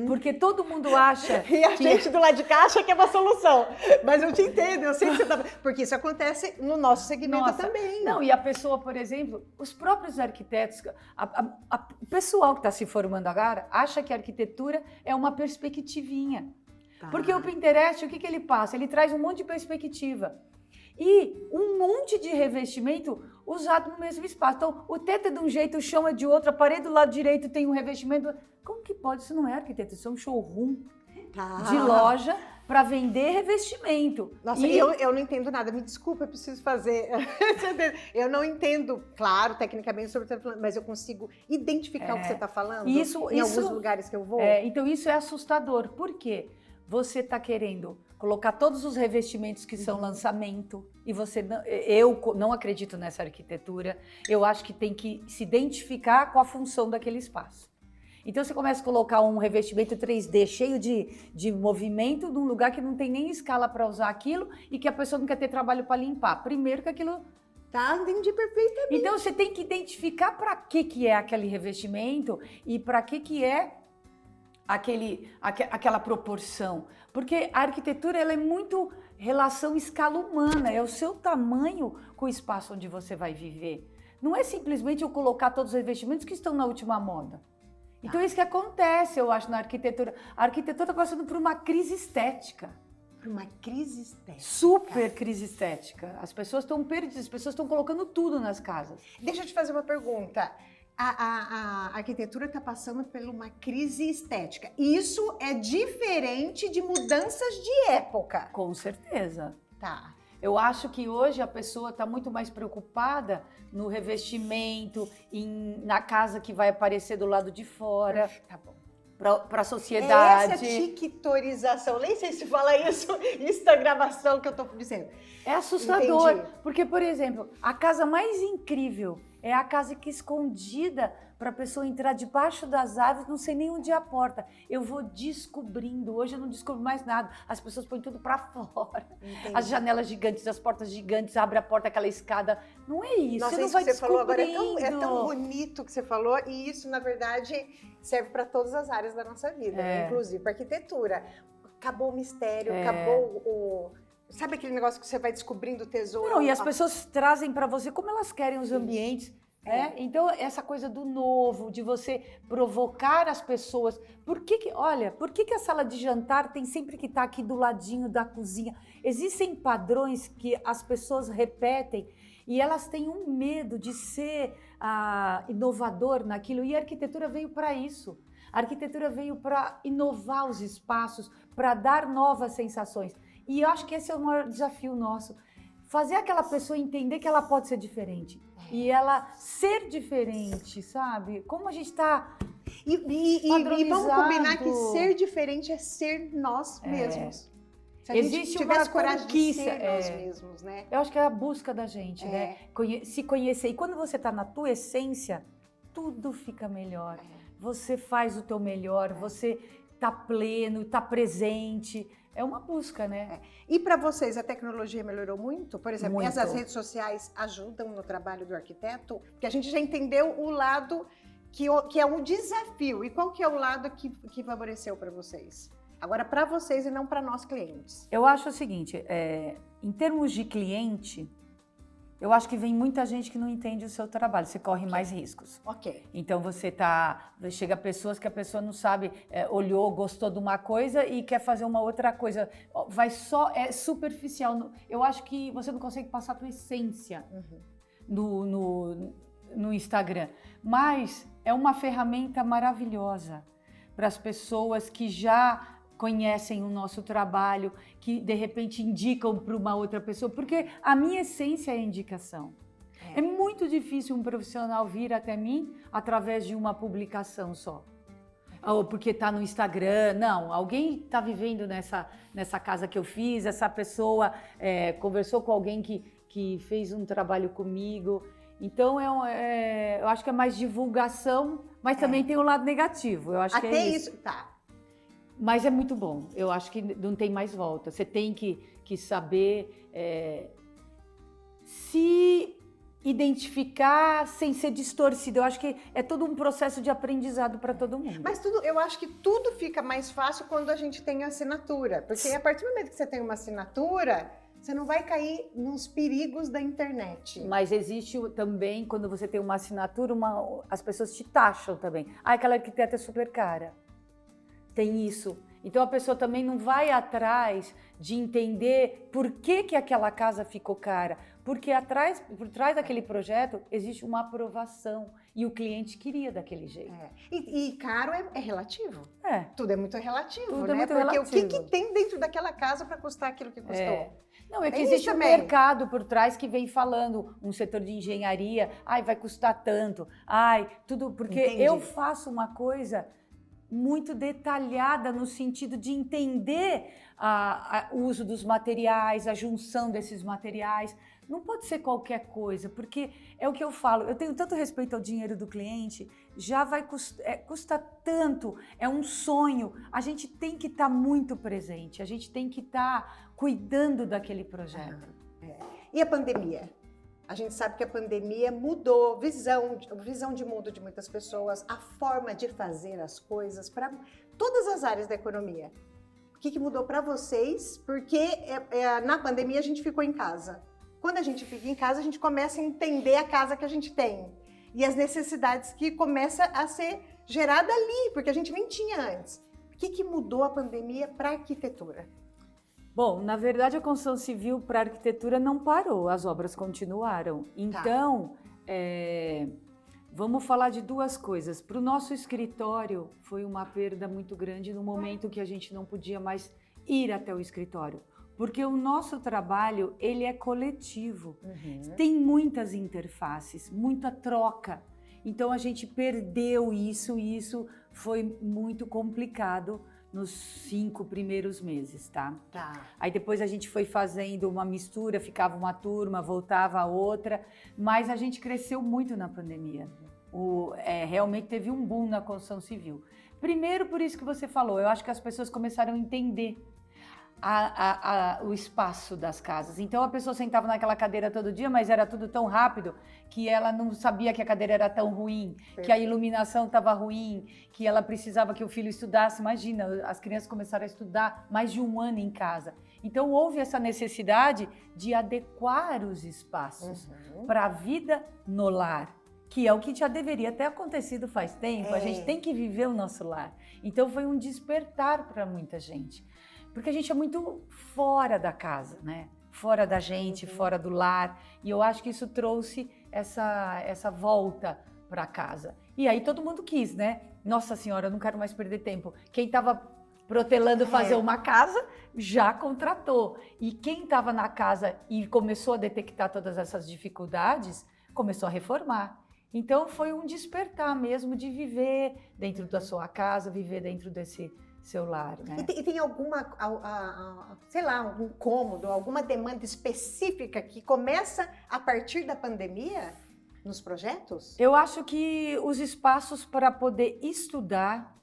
Porque todo mundo acha... E a gente do lado de cá acha que é uma solução. Mas eu te entendo, eu sei que você tá... Porque isso acontece no nosso segmento também. Não, e a pessoa, por exemplo, os próprios arquitetos, o pessoal que está se formando agora, acha que a arquitetura é uma perspectivinha. Porque o Pinterest, o que ele passa? Ele traz um monte de perspectiva. E um monte de revestimento usado no mesmo espaço. Então, o teto é de um jeito, o chão é de outro, a parede do lado direito tem um revestimento. Como que pode? Isso não é arquitetura, isso é um showroom de loja para vender revestimento. Nossa, eu não entendo nada, me desculpa, eu preciso fazer. Eu não entendo, claro, tecnicamente sobre o que você está falando, mas eu consigo identificar o que você está falando em alguns lugares que eu vou. Então, isso é assustador. Por quê? Você está querendo colocar todos os revestimentos que são lançamento e eu não acredito nessa arquitetura, eu acho que tem que se identificar com a função daquele espaço. Então você começa a colocar um revestimento 3D cheio de movimento num lugar que não tem nem escala para usar aquilo e que a pessoa não quer ter trabalho para limpar. Primeiro que aquilo... Tá, entendi perfeitamente. Então você tem que identificar para que é aquele revestimento e para que é aquela proporção, porque a arquitetura ela é muito relação escala humana, é o seu tamanho com o espaço onde você vai viver. Não é simplesmente eu colocar todos os revestimentos que estão na última moda. Então é isso que acontece, eu acho, na arquitetura. A arquitetura está passando por uma crise estética. Por uma crise estética. Super crise estética. As pessoas estão perdidas, as pessoas estão colocando tudo nas casas. Deixa eu te fazer uma pergunta. A arquitetura está passando por uma crise estética. Isso é diferente de mudanças de época. Com certeza. Tá. Eu acho que hoje a pessoa está muito mais preocupada no revestimento, na casa que vai aparecer do lado de fora. Tá bom. Para a sociedade. Essa tiquitorização, nem sei se fala isso da gravação que eu estou dizendo. É assustador, Entendi. Porque, por exemplo, a casa mais incrível é a casa que é escondida para a pessoa entrar debaixo das árvores, não sei nem onde é a porta. Eu vou descobrindo, hoje eu não descubro mais nada, as pessoas põem tudo para fora. Entendi. As janelas gigantes, as portas gigantes, abre a porta, aquela escada. Não é isso, Nossa, você não isso vai que você falou agora descobrindo. é tão bonito que você falou, e isso, na verdade, serve para todas as áreas da nossa vida, né? Inclusive para arquitetura. Acabou o mistério, acabou o... Sabe aquele negócio que você vai descobrindo o tesouro? Não, e as pessoas trazem para você como elas querem os ambientes. Então, essa coisa do novo, de você provocar as pessoas. Por que a sala de jantar tem sempre que estar aqui do ladinho da cozinha? Existem padrões que as pessoas repetem e elas têm um medo de ser inovador naquilo. E a arquitetura veio para isso. A arquitetura veio para inovar os espaços, para dar novas sensações. E eu acho que esse é o maior desafio nosso. Fazer aquela pessoa entender que ela pode ser diferente. E ela ser diferente, sabe? Como a gente está e vamos combinar que ser diferente é ser nós mesmos. Se a gente tivesse coragem de ser nós mesmos, né? Eu acho que é a busca da gente, né? Se conhecer. E quando você está na tua essência, tudo fica melhor. Você faz o teu melhor, você está pleno, está presente. É uma busca, né? E para vocês, a tecnologia melhorou muito? Por exemplo, muito. Essas redes sociais ajudam no trabalho do arquiteto? Porque a gente já entendeu o lado que é um desafio. E qual que é o lado que favoreceu para vocês? Agora, para vocês e não para nós clientes. Eu acho o seguinte, em termos de cliente, Eu acho que vem muita gente que não entende o seu trabalho, você corre mais riscos. Ok. Então chega pessoas que a pessoa não sabe, olhou, gostou de uma coisa e quer fazer uma outra coisa. É superficial. Eu acho que você não consegue passar a tua essência no Instagram. Mas é uma ferramenta maravilhosa para as pessoas que já conhecem o nosso trabalho, que de repente indicam para uma outra pessoa, porque a minha essência é a indicação. É muito difícil um profissional vir até mim através de uma publicação só. Ou porque está no Instagram. Não, alguém está vivendo nessa casa que eu fiz, essa pessoa conversou com alguém que fez um trabalho comigo. Então, eu acho que é mais divulgação, mas também tem o lado negativo. Eu acho que é isso. Tá. Mas é muito bom. Eu acho que não tem mais volta. Você tem que saber se identificar sem ser distorcido. Eu acho que é todo um processo de aprendizado para todo mundo. Mas eu acho que tudo fica mais fácil quando a gente tem assinatura. Porque a partir do momento que você tem uma assinatura, você não vai cair nos perigos da internet. Mas existe também, quando você tem uma assinatura, as pessoas te taxam também. Aquela arquiteta é super cara. Tem isso. Então a pessoa também não vai atrás de entender por que aquela casa ficou cara. Porque por trás daquele projeto existe uma aprovação e o cliente queria daquele jeito. E caro é relativo. Tudo é muito relativo, Tudo né? É muito porque relativo. O que tem dentro daquela casa para custar aquilo que custou? Não, é que existe um mercado por trás que vem falando, um setor de engenharia, vai custar tanto, tudo, porque eu faço uma coisa muito detalhada no sentido de entender o uso dos materiais, a junção desses materiais. Não pode ser qualquer coisa, porque é o que eu falo, eu tenho tanto respeito ao dinheiro do cliente, já vai custa tanto, é um sonho, a gente tem que estar muito presente, a gente tem que estar cuidando daquele projeto. E a pandemia? A gente sabe que a pandemia mudou visão de mundo de muitas pessoas, a forma de fazer as coisas para todas as áreas da economia. O que mudou para vocês? Porque na pandemia a gente ficou em casa. Quando a gente fica em casa, a gente começa a entender a casa que a gente tem e as necessidades que começam a ser gerada ali, porque a gente nem tinha antes. O que mudou a pandemia para a arquitetura? Bom, na verdade a construção civil para a arquitetura não parou, as obras continuaram. Então, vamos falar de duas coisas. Para o nosso escritório foi uma perda muito grande no momento que a gente não podia mais ir até o escritório. Porque o nosso trabalho, ele é coletivo. Tem muitas interfaces, muita troca. Então a gente perdeu isso e isso foi muito complicado nos 5 primeiros meses, tá? Aí depois a gente foi fazendo uma mistura, ficava uma turma, voltava a outra, mas a gente cresceu muito na pandemia. Realmente teve um boom na construção civil. Primeiro, por isso que você falou, eu acho que as pessoas começaram a entender o espaço das casas. Então a pessoa sentava naquela cadeira todo dia, mas era tudo tão rápido que ela não sabia que a cadeira era tão ruim, que a iluminação estava ruim, que ela precisava que o filho estudasse. Imagina, as crianças começaram a estudar mais de 1 ano em casa. Então houve essa necessidade de adequar os espaços para a vida no lar, que é o que já deveria ter acontecido faz tempo. A gente tem que viver o nosso lar. Então foi um despertar para muita gente. Porque a gente é muito fora da casa, né? Fora da gente, fora do lar. E eu acho que isso trouxe essa volta para casa. E aí todo mundo quis, né? Nossa Senhora, eu não quero mais perder tempo. Quem estava protelando fazer uma casa, já contratou. E quem estava na casa e começou a detectar todas essas dificuldades, começou a reformar. Então foi um despertar mesmo de viver dentro da sua casa, viver dentro desse seu lar, né? E tem alguma, sei lá, algum cômodo, alguma demanda específica que começa a partir da pandemia nos projetos? Eu acho que os espaços para poder estudar,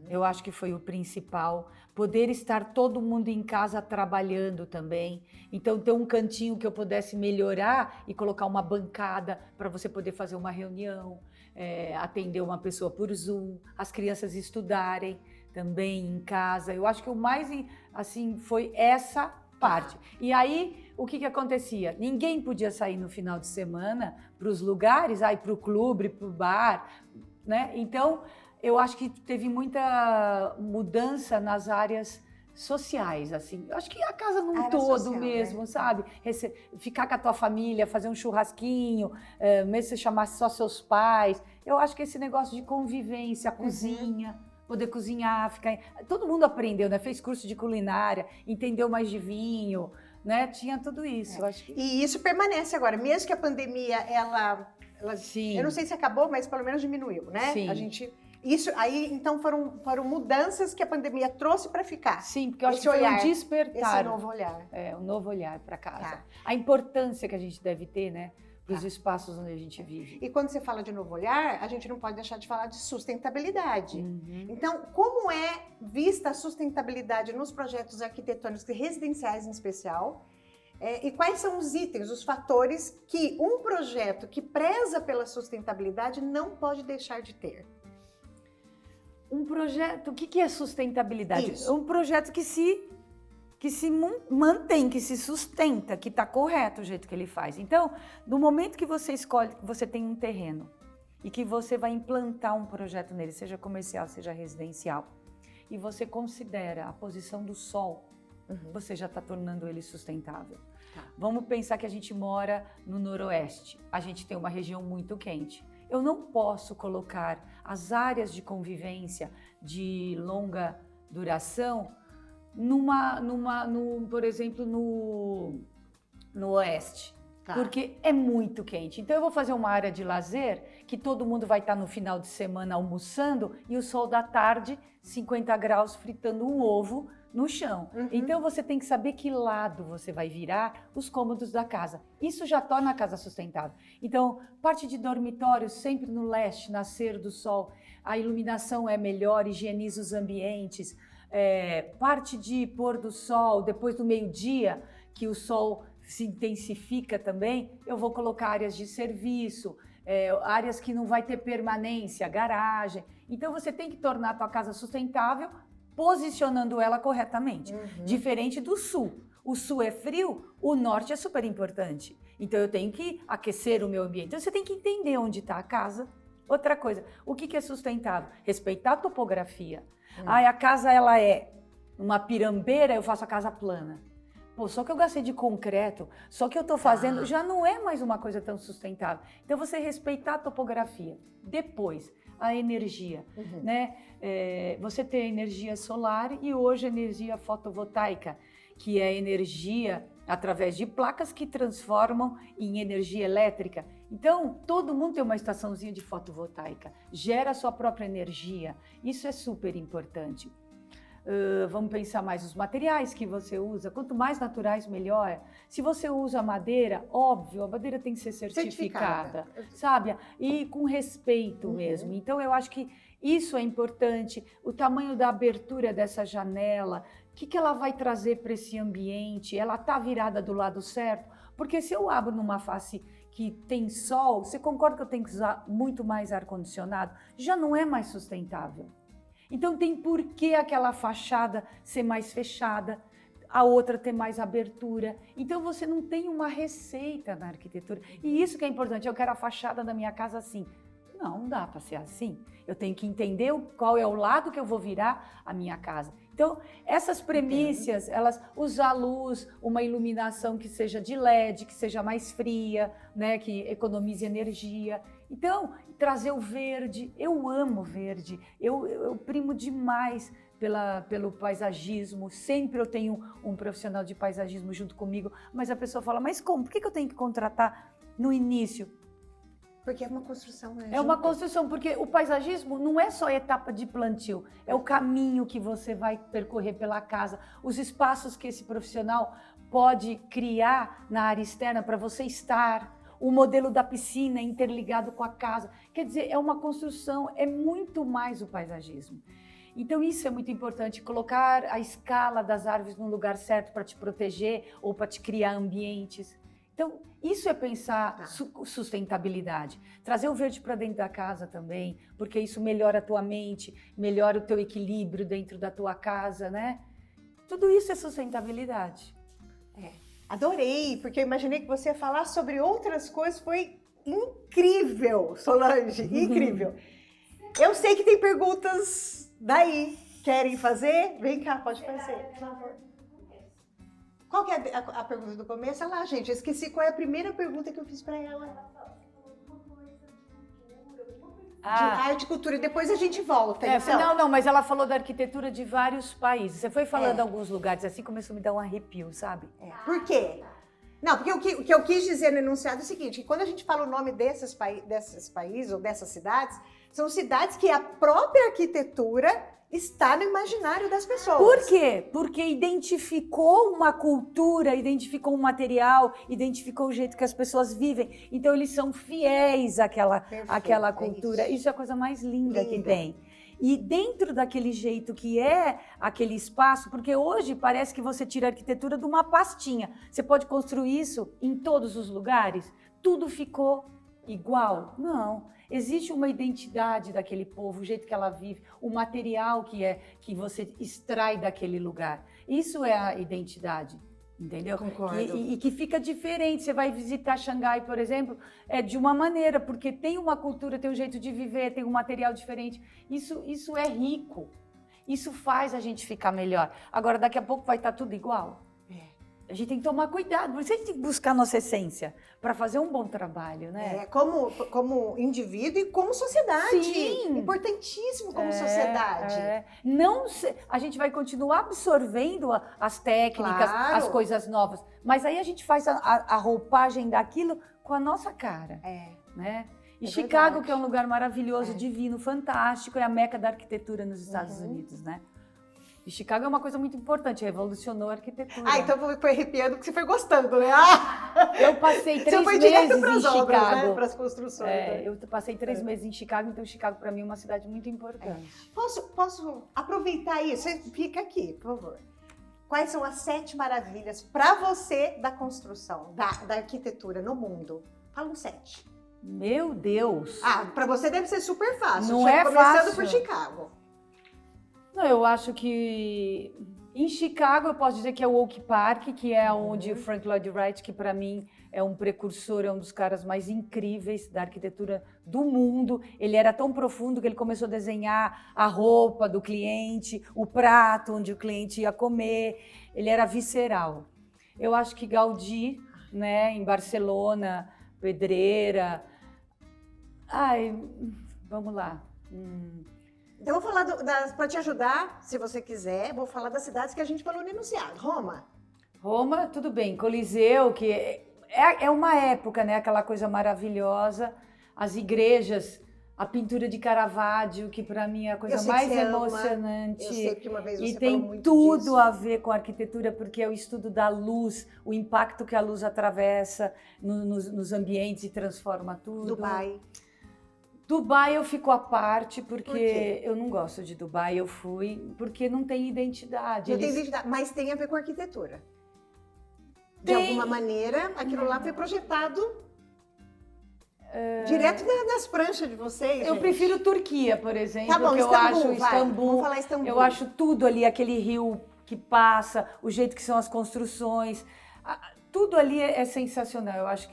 eu acho que foi o principal. Poder estar todo mundo em casa trabalhando também. Então, ter um cantinho que eu pudesse melhorar e colocar uma bancada para você poder fazer uma reunião, atender uma pessoa por Zoom, as crianças estudarem também em casa. Eu acho que o mais, assim, foi essa parte. E aí, o que acontecia? Ninguém podia sair no final de semana para os lugares, para o clube, para o bar, né? Então, eu acho que teve muita mudança nas áreas sociais, assim. Eu acho que a casa num todo social, mesmo, né? Sabe? Ficar com a tua família, fazer um churrasquinho, mesmo se chamasse só seus pais. Eu acho que esse negócio de convivência, a cozinha, poder cozinhar, ficar... Todo mundo aprendeu, né? Fez curso de culinária, entendeu mais de vinho, né? Tinha tudo isso. Eu acho que... E isso permanece agora, mesmo que a pandemia, ela Sim. Eu não sei se acabou, mas pelo menos diminuiu, né? Sim. A gente... Isso aí, então, foram mudanças que a pandemia trouxe para ficar. Sim, porque eu acho que foi um despertar. Esse novo olhar. Um novo olhar para casa. Tá. A importância que a gente deve ter, né? Para os espaços onde a gente vive. E quando você fala de novo olhar, a gente não pode deixar de falar de sustentabilidade. Então, como é vista a sustentabilidade nos projetos arquitetônicos e residenciais em especial? E quais são os itens, os fatores que um projeto que preza pela sustentabilidade não pode deixar de ter? Um projeto, o que é sustentabilidade? Isso. Um projeto que se mantém, que se sustenta, que está correto o jeito que ele faz. Então, no momento que você escolhe, que você tem um terreno e que você vai implantar um projeto nele, seja comercial, seja residencial, e você considera a posição do sol, você já está tornando ele sustentável. Vamos pensar que a gente mora no noroeste, a gente tem uma região muito quente. Eu não posso colocar as áreas de convivência de longa duração por exemplo, no oeste, porque é muito quente. Então eu vou fazer uma área de lazer que todo mundo vai estar no final de semana almoçando e o sol da tarde, 50 graus, fritando um ovo no chão. Então você tem que saber que lado você vai virar os cômodos da casa. Isso já torna a casa sustentável. Então, parte de dormitório sempre no leste, nascer do sol, a iluminação é melhor, higieniza os ambientes. Parte de pôr do sol, depois do meio-dia, que o sol se intensifica também, eu vou colocar áreas de serviço, áreas que não vai ter permanência, garagem. Então você tem que tornar a tua casa sustentável, posicionando ela corretamente. Diferente do sul. O sul é frio, o norte é super importante. Então eu tenho que aquecer o meu ambiente. Então você tem que entender onde está a casa. Outra coisa, o que é sustentável? Respeitar a topografia. A casa ela é uma pirambeira, eu faço a casa plana. Pô, só que eu gastei de concreto, só que eu estou fazendo, já não é mais uma coisa tão sustentável. Então você respeitar a topografia. Depois, a energia, né? Você tem a energia solar e hoje a energia fotovoltaica, que é energia através de placas que transformam em energia elétrica. Então, todo mundo tem uma estaçãozinha de fotovoltaica, gera a sua própria energia. Isso é super importante. Vamos pensar mais os materiais que você usa. Quanto mais naturais, melhor. Se você usa madeira, óbvio, a madeira tem que ser certificada. Sabe? E com respeito mesmo. Então, eu acho que isso é importante. O tamanho da abertura dessa janela, o que ela vai trazer para esse ambiente? Ela está virada do lado certo? Porque se eu abro numa face que tem sol, você concorda que eu tenho que usar muito mais ar-condicionado? Já não é mais sustentável. Então tem por que aquela fachada ser mais fechada, a outra ter mais abertura. Então você não tem uma receita na arquitetura. E isso que é importante, eu quero a fachada da minha casa assim. Não dá para ser assim. Eu tenho que entender qual é o lado que eu vou virar a minha casa. Então, essas premissas, elas usar luz, uma iluminação que seja de LED, que seja mais fria, né, que economize energia. Então, trazer o verde, eu amo verde, eu primo demais pelo paisagismo, sempre eu tenho um profissional de paisagismo junto comigo, mas a pessoa fala, mas como? Por que eu tenho que contratar no início? Porque é uma construção, né? É uma construção, porque o paisagismo não é só a etapa de plantio, é o caminho que você vai percorrer pela casa, os espaços que esse profissional pode criar na área externa para você estar, o modelo da piscina interligado com a casa. Quer dizer, é uma construção, é muito mais o paisagismo. Então isso é muito importante, colocar a escala das árvores no lugar certo para te proteger ou para te criar ambientes. Então, isso é pensar sustentabilidade. Trazer o verde para dentro da casa também, porque isso melhora a tua mente, melhora o teu equilíbrio dentro da tua casa, né? Tudo isso é sustentabilidade. Adorei, porque eu imaginei que você ia falar sobre outras coisas. Foi incrível, Solange, incrível. Eu sei que tem perguntas daí. Querem fazer? Vem cá, pode fazer, por favor. Qual que é a pergunta do começo? Olha lá, gente, eu esqueci qual é a primeira pergunta que eu fiz para ela. De arte e cultura, e depois a gente volta. Então. Não, mas ela falou da arquitetura de vários países. Você foi falando alguns lugares, assim começou a me dar um arrepio, sabe? Por quê? Não, porque o que eu quis dizer no enunciado é o seguinte, que quando a gente fala o nome desses países ou dessas cidades, são cidades que a própria arquitetura está no imaginário das pessoas. Por quê? Porque identificou uma cultura, identificou um material, identificou o jeito que as pessoas vivem. Então, eles são fiéis àquela cultura. Isso é a coisa mais linda que tem. E dentro daquele jeito que é aquele espaço, porque hoje parece que você tira a arquitetura de uma pastinha. Você pode construir isso em todos os lugares? Tudo ficou igual? Não. Existe uma identidade daquele povo, o jeito que ela vive, o material que você extrai daquele lugar. Isso é a identidade, entendeu? Concordo. E que fica diferente. Você vai visitar Xangai, por exemplo, é de uma maneira, porque tem uma cultura, tem um jeito de viver, tem um material diferente. Isso é rico. Isso faz a gente ficar melhor. Agora, daqui a pouco vai estar tudo igual. A gente tem que tomar cuidado, por isso a gente tem que buscar a nossa essência para fazer um bom trabalho, né? Como indivíduo e como sociedade. Sim. Importantíssimo como sociedade. A gente vai continuar absorvendo as técnicas, as coisas novas, mas aí a gente faz a roupagem daquilo com a nossa cara, né? E Chicago, verdade. Que é um lugar maravilhoso, divino, fantástico, é a meca da arquitetura nos Estados Unidos, né? E Chicago é uma coisa muito importante, revolucionou a arquitetura. Então foi arrepiando porque você foi gostando, né? Eu passei 3 meses em Chicago. Né? Para as construções. Eu passei 3 meses em Chicago, então Chicago para mim é uma cidade muito importante. Posso aproveitar isso? Você fica aqui, por favor. Quais são as 7 maravilhas para você da construção, da arquitetura no mundo? Fala um 7. Meu Deus! Para você deve ser super fácil. Não é começando fácil. por Chicago. Não, eu acho que em Chicago eu posso dizer que é o Oak Park, que é onde o Frank Lloyd Wright, que para mim é um precursor, é um dos caras mais incríveis da arquitetura do mundo. Ele era tão profundo que ele começou a desenhar a roupa do cliente, o prato onde o cliente ia comer. Ele era visceral. Eu acho que Gaudí, né, em Barcelona, Pedreira. Vamos lá. Então, eu vou falar para te ajudar, se você quiser, vou falar das cidades que a gente falou no enunciado. Roma, tudo bem. Coliseu, que é uma época, né? Aquela coisa maravilhosa. As igrejas, a pintura de Caravaggio, que para mim é a coisa mais emocionante. Eu sei que uma vez você e tem falou muito tudo disso. A ver com a arquitetura, porque é o estudo da luz, o impacto que a luz atravessa nos ambientes e transforma tudo. Dubai eu fico à parte, porque eu não gosto de Dubai, eu fui, porque não tem identidade. Não tem identidade, mas tem a ver com arquitetura. De alguma maneira, aquilo lá foi projetado direto das pranchas de vocês. Eu prefiro Turquia, por exemplo, tá bom, que eu acho Istambul. Vamos falar Istambul. Eu acho tudo ali, aquele rio que passa, o jeito que são as construções. Tudo ali é sensacional. Eu acho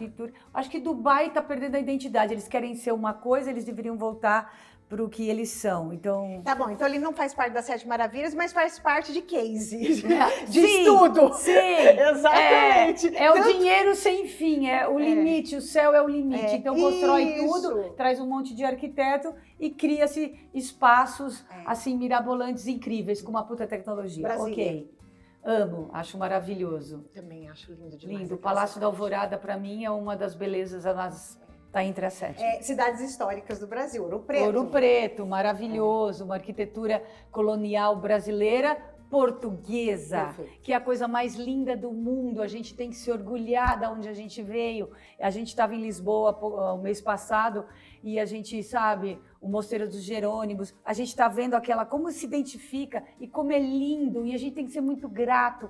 que Dubai está perdendo a identidade. Eles querem ser uma coisa, eles deveriam voltar para o que eles são. Então... Tá bom, então ele não faz parte das 7 maravilhas, mas faz parte de case, de estudo. Sim, exatamente. É o dinheiro sem fim, é o limite, o céu é o limite. Então constrói tudo, traz um monte de arquiteto e cria-se espaços assim mirabolantes, incríveis, com uma puta tecnologia. Brasília. Ok. Amo, acho maravilhoso. Também acho lindo demais. Lindo. O Palácio da Alvorada, para mim, é uma das belezas, está entre as 7. Cidades históricas do Brasil, Ouro Preto. Ouro Preto, maravilhoso, uma arquitetura colonial brasileira, portuguesa, que é a coisa mais linda do mundo. A gente tem que se orgulhar de onde a gente veio. A gente estava em Lisboa o mês passado e a gente sabe o Mosteiro dos Jerônimos. A gente está vendo como se identifica e como é lindo. E a gente tem que ser muito grato,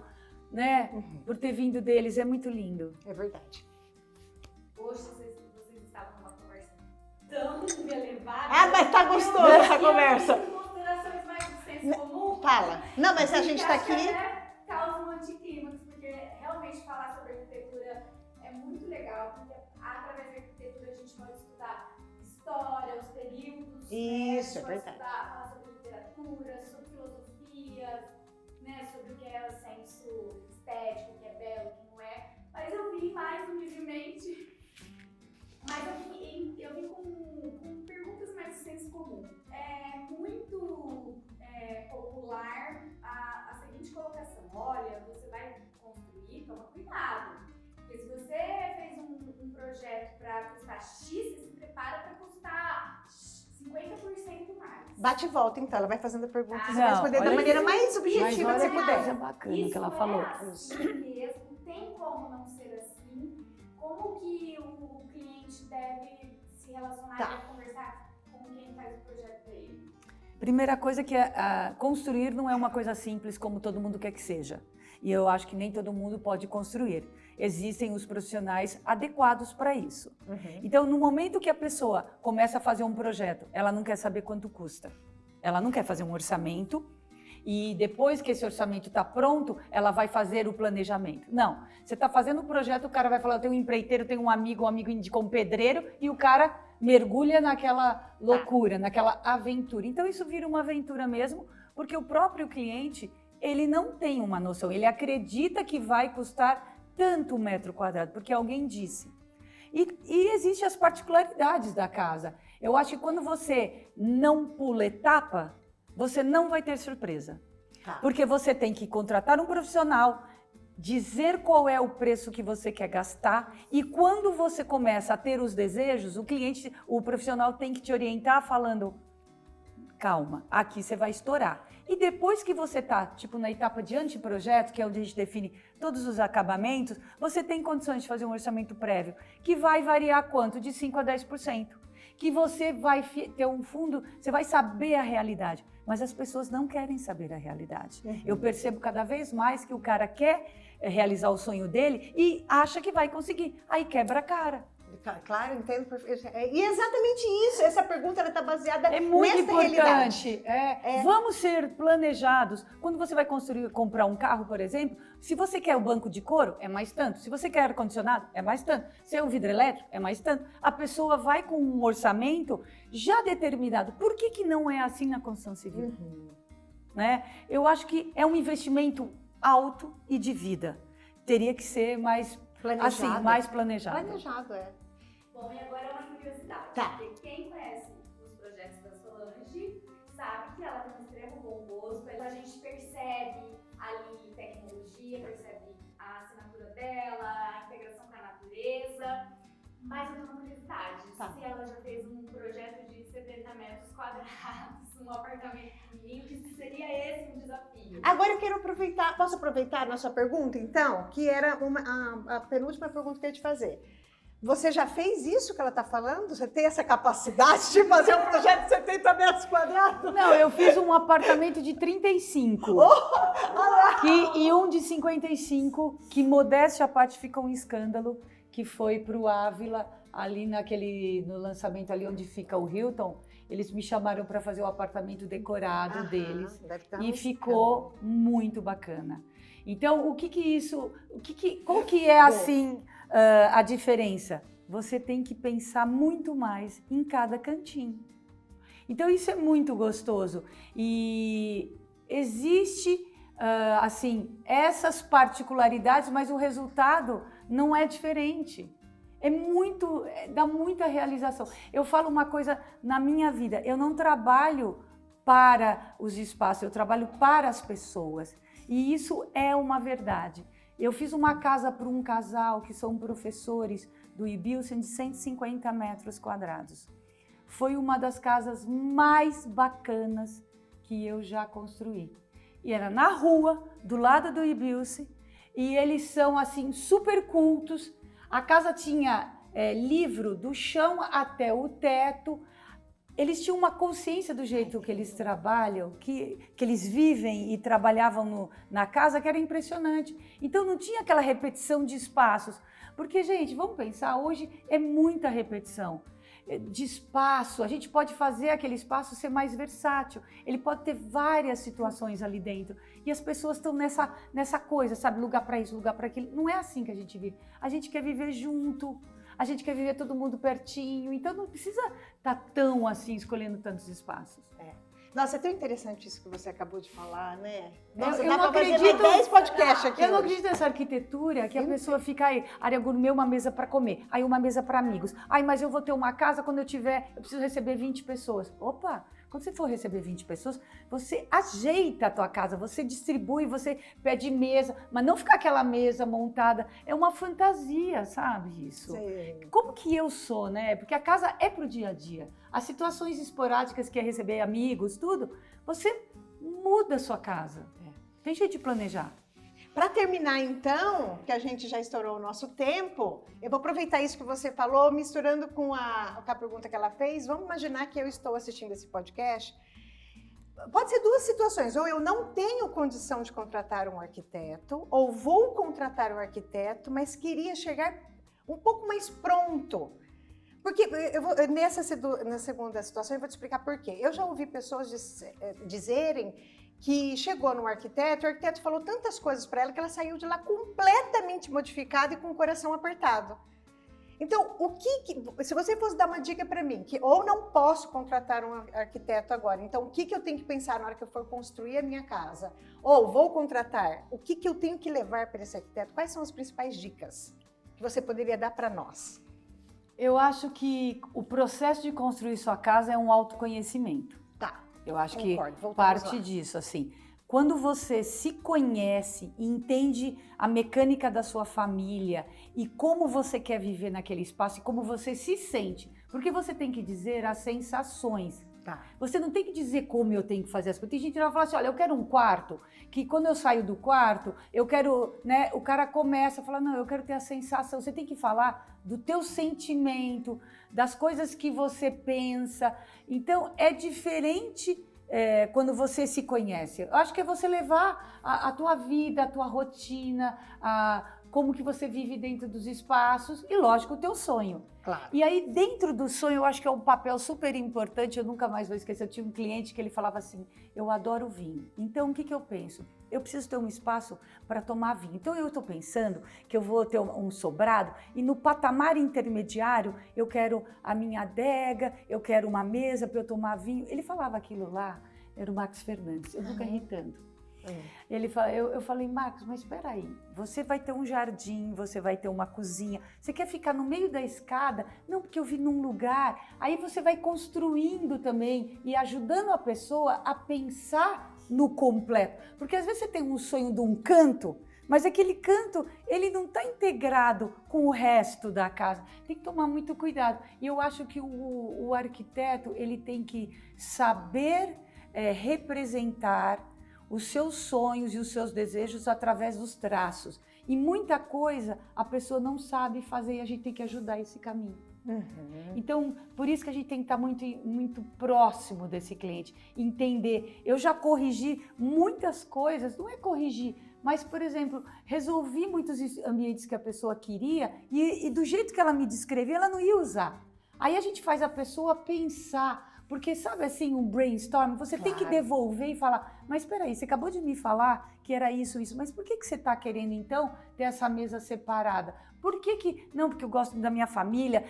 né, por ter vindo deles. É muito lindo. É verdade. Hoje vocês estavam numa conversa tão elevada. Mas tá gostoso essa conversa. Considerações mais do senso comum. Fala. Não, mas a gente tá aqui. Causa um anticlímax, porque realmente Isso, é Pode verdade. estudar, falar sobre literatura, sobre filosofia, né? Sobre o que é o senso estético, o que é belo, o que não é. Mas eu vim mais humildemente. Mas eu vim com perguntas mais de senso comum. É muito popular a seguinte colocação: olha, você vai construir, toma cuidado. Porque se você fez um projeto para custar X, você se prepara para custar 50% mais. Bate e volta, então. Ela vai fazendo perguntas e Não, vai responder da olha maneira isso. mais Mas objetiva que olha você que puder. coisa bacana que ela falou. Isso é assim mesmo, tem como não ser assim? Como que o cliente deve se relacionar e conversar com quem faz o projeto dele? Primeira coisa que construir não é uma coisa simples como todo mundo quer que seja. E eu acho que nem todo mundo pode construir. Existem os profissionais adequados para isso. Então, no momento que a pessoa começa a fazer um projeto, ela não quer saber quanto custa. Ela não quer fazer um orçamento e depois que esse orçamento está pronto, ela vai fazer o planejamento. Não, você está fazendo o projeto, o cara vai falar, eu tenho um empreiteiro, eu tenho um amigo indicou um pedreiro e o cara mergulha naquela loucura, naquela aventura. Então isso vira uma aventura mesmo, porque o próprio cliente, ele não tem uma noção, ele acredita que vai custar tanto metro quadrado, porque alguém disse. E existem as particularidades da casa. Eu acho que quando você não pula etapa, você não vai ter surpresa. Porque você tem que contratar um profissional, dizer qual é o preço que você quer gastar e quando você começa a ter os desejos, o profissional tem que te orientar falando, calma, aqui você vai estourar. E depois que você está, tipo, na etapa de anteprojeto, que é onde a gente define todos os acabamentos, você tem condições de fazer um orçamento prévio, que vai variar quanto? De 5% a 10%. Que você vai ter um fundo, você vai saber a realidade. Mas as pessoas não querem saber a realidade. Eu percebo cada vez mais que o cara quer realizar o sonho dele e acha que vai conseguir. Aí quebra a cara. Claro, entendo. E é exatamente isso. Essa pergunta está baseada É muito nessa importante. realidade. Vamos ser planejados. Quando você vai comprar um carro, por exemplo, se você quer o banco de couro, é mais tanto. Se você quer ar-condicionado, é mais tanto. Se é um vidro elétrico, é mais tanto. A pessoa vai com um orçamento já determinado. Por que não é assim na construção civil? Né? Eu acho que é um investimento alto e de vida. Teria que ser mais Planejado. assim, mais planejado. Planejado, é. Bom, e agora é uma curiosidade. Tá. Porque quem conhece os projetos da Solange sabe que ela tem um extremo bom gosto. A gente percebe ali tecnologia, percebe a assinatura dela, a integração com a natureza. Mas eu tenho uma curiosidade. Tá. Se ela já fez um projeto de 70 metros quadrados, um apartamento pequenininho, se seria esse um desafio? Agora eu quero aproveitar, posso aproveitar a nossa pergunta, então? Que era a penúltima pergunta que eu ia te fazer. Você já fez isso que ela está falando? Você tem essa capacidade de fazer um projeto de 70 metros quadrados? Não, eu fiz um apartamento de 35 e um de 55, que modéstia à parte ficou um escândalo, que foi para o Ávila, ali no lançamento ali onde fica o Hilton. Eles me chamaram para fazer o apartamento decorado deles e ficou muito bacana. Então, qual que é assim a diferença? Você tem que pensar muito mais em cada cantinho. Então, isso é muito gostoso. E existe, assim, essas particularidades, mas o resultado não é diferente. Dá muita realização. Eu falo uma coisa na minha vida, eu não trabalho para os espaços, eu trabalho para as pessoas. E isso é uma verdade. Eu fiz uma casa para um casal que são professores do IBILSEN de 150 metros quadrados. Foi uma das casas mais bacanas que eu já construí. E era na rua, do lado do IBILSEN, e eles são assim super cultos. A casa tinha livro do chão até o teto. Eles tinham uma consciência do jeito que eles trabalham, que eles vivem e trabalhavam na casa, que era impressionante. Então não tinha aquela repetição de espaços. Porque, gente, vamos pensar, hoje é muita repetição de espaço. A gente pode fazer aquele espaço ser mais versátil. Ele pode ter várias situações ali dentro. E as pessoas estão nessa coisa, sabe? Lugar para isso, lugar para aquilo. Não é assim que a gente vive. A gente quer viver junto. a gente quer viver todo mundo pertinho, então não precisa estar tão assim, escolhendo tantos espaços. Nossa, é tão interessante isso que você acabou de falar, né? Eu Nossa, não dá pra fazer acredito- 10 podcasts aqui Eu não hoje. acredito nessa arquitetura que a pessoa fica aí, área gourmet, uma mesa para comer, aí uma mesa para amigos. Aí, mas eu vou ter uma casa quando eu preciso receber 20 pessoas. Opa, quando você for receber 20 pessoas, você ajeita a tua casa, você distribui, você pede mesa, mas não ficar aquela mesa montada. É uma fantasia, sabe isso? Sim. Como que eu sou, né? Porque a casa é pro dia a dia. As situações esporádicas que é receber amigos, tudo, você muda a sua casa. Tem jeito de planejar. Para terminar, então, que a gente já estourou o nosso tempo, eu vou aproveitar isso que você falou, misturando com a pergunta que ela fez. Vamos imaginar que eu estou assistindo esse podcast. Pode ser duas situações, ou eu não tenho condição de contratar um arquiteto, ou vou contratar um arquiteto, mas queria chegar um pouco mais pronto. Porque na segunda situação eu vou te explicar por quê. Eu já ouvi pessoas dizerem que chegou no arquiteto, o arquiteto falou tantas coisas para ela que ela saiu de lá completamente modificada e com o coração apertado. Então, se você fosse dar uma dica para mim, que ou não posso contratar um arquiteto agora, então o que eu tenho que pensar na hora que eu for construir a minha casa? Ou vou contratar, o que eu tenho que levar para esse arquiteto? Quais são as principais dicas que você poderia dar para nós? Eu acho que o processo de construir sua casa é um autoconhecimento. Tá. Eu acho Concordo, que voltamos parte lá. disso, assim, quando você se conhece e entende a mecânica da sua família e como você quer viver naquele espaço e como você se sente, porque você tem que dizer as sensações. Tá. Você não tem que dizer como eu tenho que fazer as coisas. Tem gente que vai falar assim, olha, eu quero um quarto, que quando eu saio do quarto, eu quero, né, o cara começa a falar, não, eu quero ter a sensação. Você tem que falar do teu sentimento, das coisas que você pensa. Então, é diferente quando você se conhece. Eu acho que é você levar a tua vida, a tua rotina, como que você vive dentro dos espaços e, lógico, o teu sonho. Claro. E aí, dentro do sonho, eu acho que é um papel super importante, eu nunca mais vou esquecer, eu tinha um cliente que ele falava assim, eu adoro vinho. Então, o que eu penso? Eu preciso ter um espaço para tomar vinho. Então, eu estou pensando que eu vou ter um sobrado e no patamar intermediário, eu quero a minha adega, eu quero uma mesa para eu tomar vinho. Ele falava aquilo lá, era o Max Fernandes, eu nunca ri tanto. Eu falei, Marcos, mas espera aí, você vai ter um jardim, você vai ter uma cozinha, você quer ficar no meio da escada? Não, porque eu vi num lugar. Aí você vai construindo também e ajudando a pessoa a pensar no completo. Porque às vezes você tem um sonho de um canto, mas aquele canto, ele não está integrado com o resto da casa. Tem que tomar muito cuidado. E eu acho que o arquiteto, ele tem que saber representar os seus sonhos e os seus desejos através dos traços. E muita coisa a pessoa não sabe fazer e a gente tem que ajudar esse caminho. Uhum. Então, por isso que a gente tem que estar muito, muito próximo desse cliente, entender. Eu já corrigi muitas coisas, não é corrigir, mas, por exemplo, resolvi muitos ambientes que a pessoa queria e do jeito que ela me descrevia, ela não ia usar. Aí a gente faz a pessoa pensar, porque sabe assim, um brainstorm, você tem que devolver e falar, mas espera aí, você acabou de me falar que era isso, mas por que você está querendo então ter essa mesa separada? Por que não, porque eu gosto da minha família,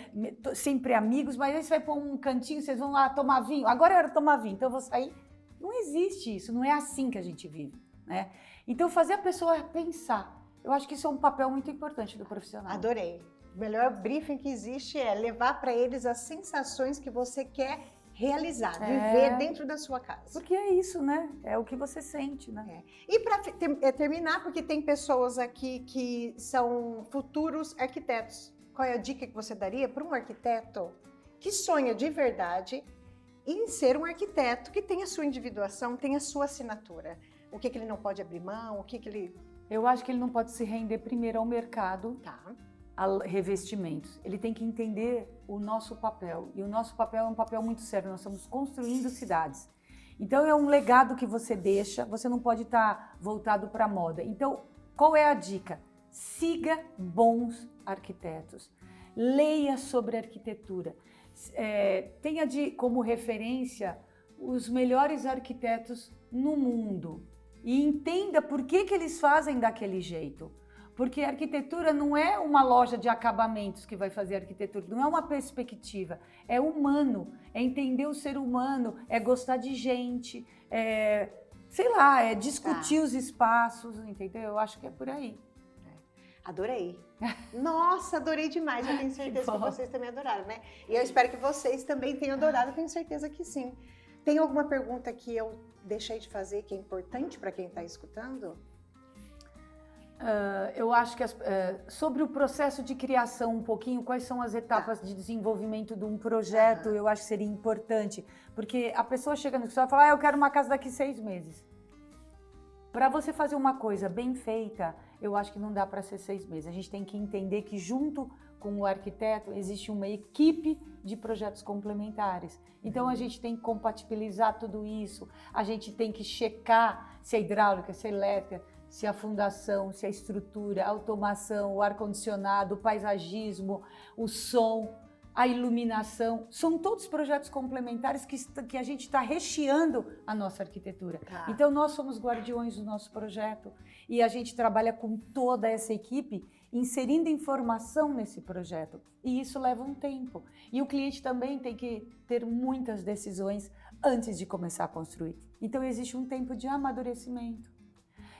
sempre amigos, mas aí você vai pôr um cantinho, vocês vão lá tomar vinho, agora é hora de tomar vinho, então eu vou sair. Não existe isso, não é assim que a gente vive, né? Então fazer a pessoa pensar, eu acho que isso é um papel muito importante do profissional. Adorei. O melhor briefing que existe é levar para eles as sensações que você quer realizar, viver dentro da sua casa. Porque é isso, né? É o que você sente, né? E para terminar, porque tem pessoas aqui que são futuros arquitetos, qual é a dica que você daria para um arquiteto que sonha de verdade em ser um arquiteto que tem a sua individuação, tem a sua assinatura? O que ele não pode abrir mão, ele... Eu acho que ele não pode se render primeiro ao mercado, a revestimentos. Ele tem que entender o nosso papel. E o nosso papel é um papel muito sério. Nós estamos construindo cidades. Então, é um legado que você deixa. Você não pode estar voltado para a moda. Então, qual é a dica? Siga bons arquitetos. Leia sobre arquitetura. Tenha como referência os melhores arquitetos no mundo. E entenda por que eles fazem daquele jeito. Porque a arquitetura não é uma loja de acabamentos que vai fazer arquitetura, não é uma perspectiva, é humano, é entender o ser humano, é gostar de gente, sei lá, é discutir os espaços, entendeu? Eu acho que é por aí. Adorei. Nossa, adorei demais. Eu tenho certeza que vocês também adoraram, né? E eu espero que vocês também tenham adorado. Eu tenho certeza que sim. Tem alguma pergunta que eu deixei de fazer que é importante para quem está escutando? Eu acho que sobre o processo de criação um pouquinho, quais são as etapas de desenvolvimento de um projeto, eu acho que seria importante. Porque a pessoa chega no escritório e fala, eu quero uma casa daqui 6 meses. Para você fazer uma coisa bem feita, eu acho que não dá para ser 6 meses. A gente tem que entender que junto com o arquiteto existe uma equipe de projetos complementares. Então a gente tem que compatibilizar tudo isso, a gente tem que checar se é hidráulica, se é elétrica, se a fundação, se a estrutura, a automação, o ar-condicionado, o paisagismo, o som, a iluminação, são todos projetos complementares que a gente está recheando a nossa arquitetura. Então nós somos guardiões do nosso projeto e a gente trabalha com toda essa equipe inserindo informação nesse projeto e isso leva um tempo. E o cliente também tem que ter muitas decisões antes de começar a construir. Então existe um tempo de amadurecimento.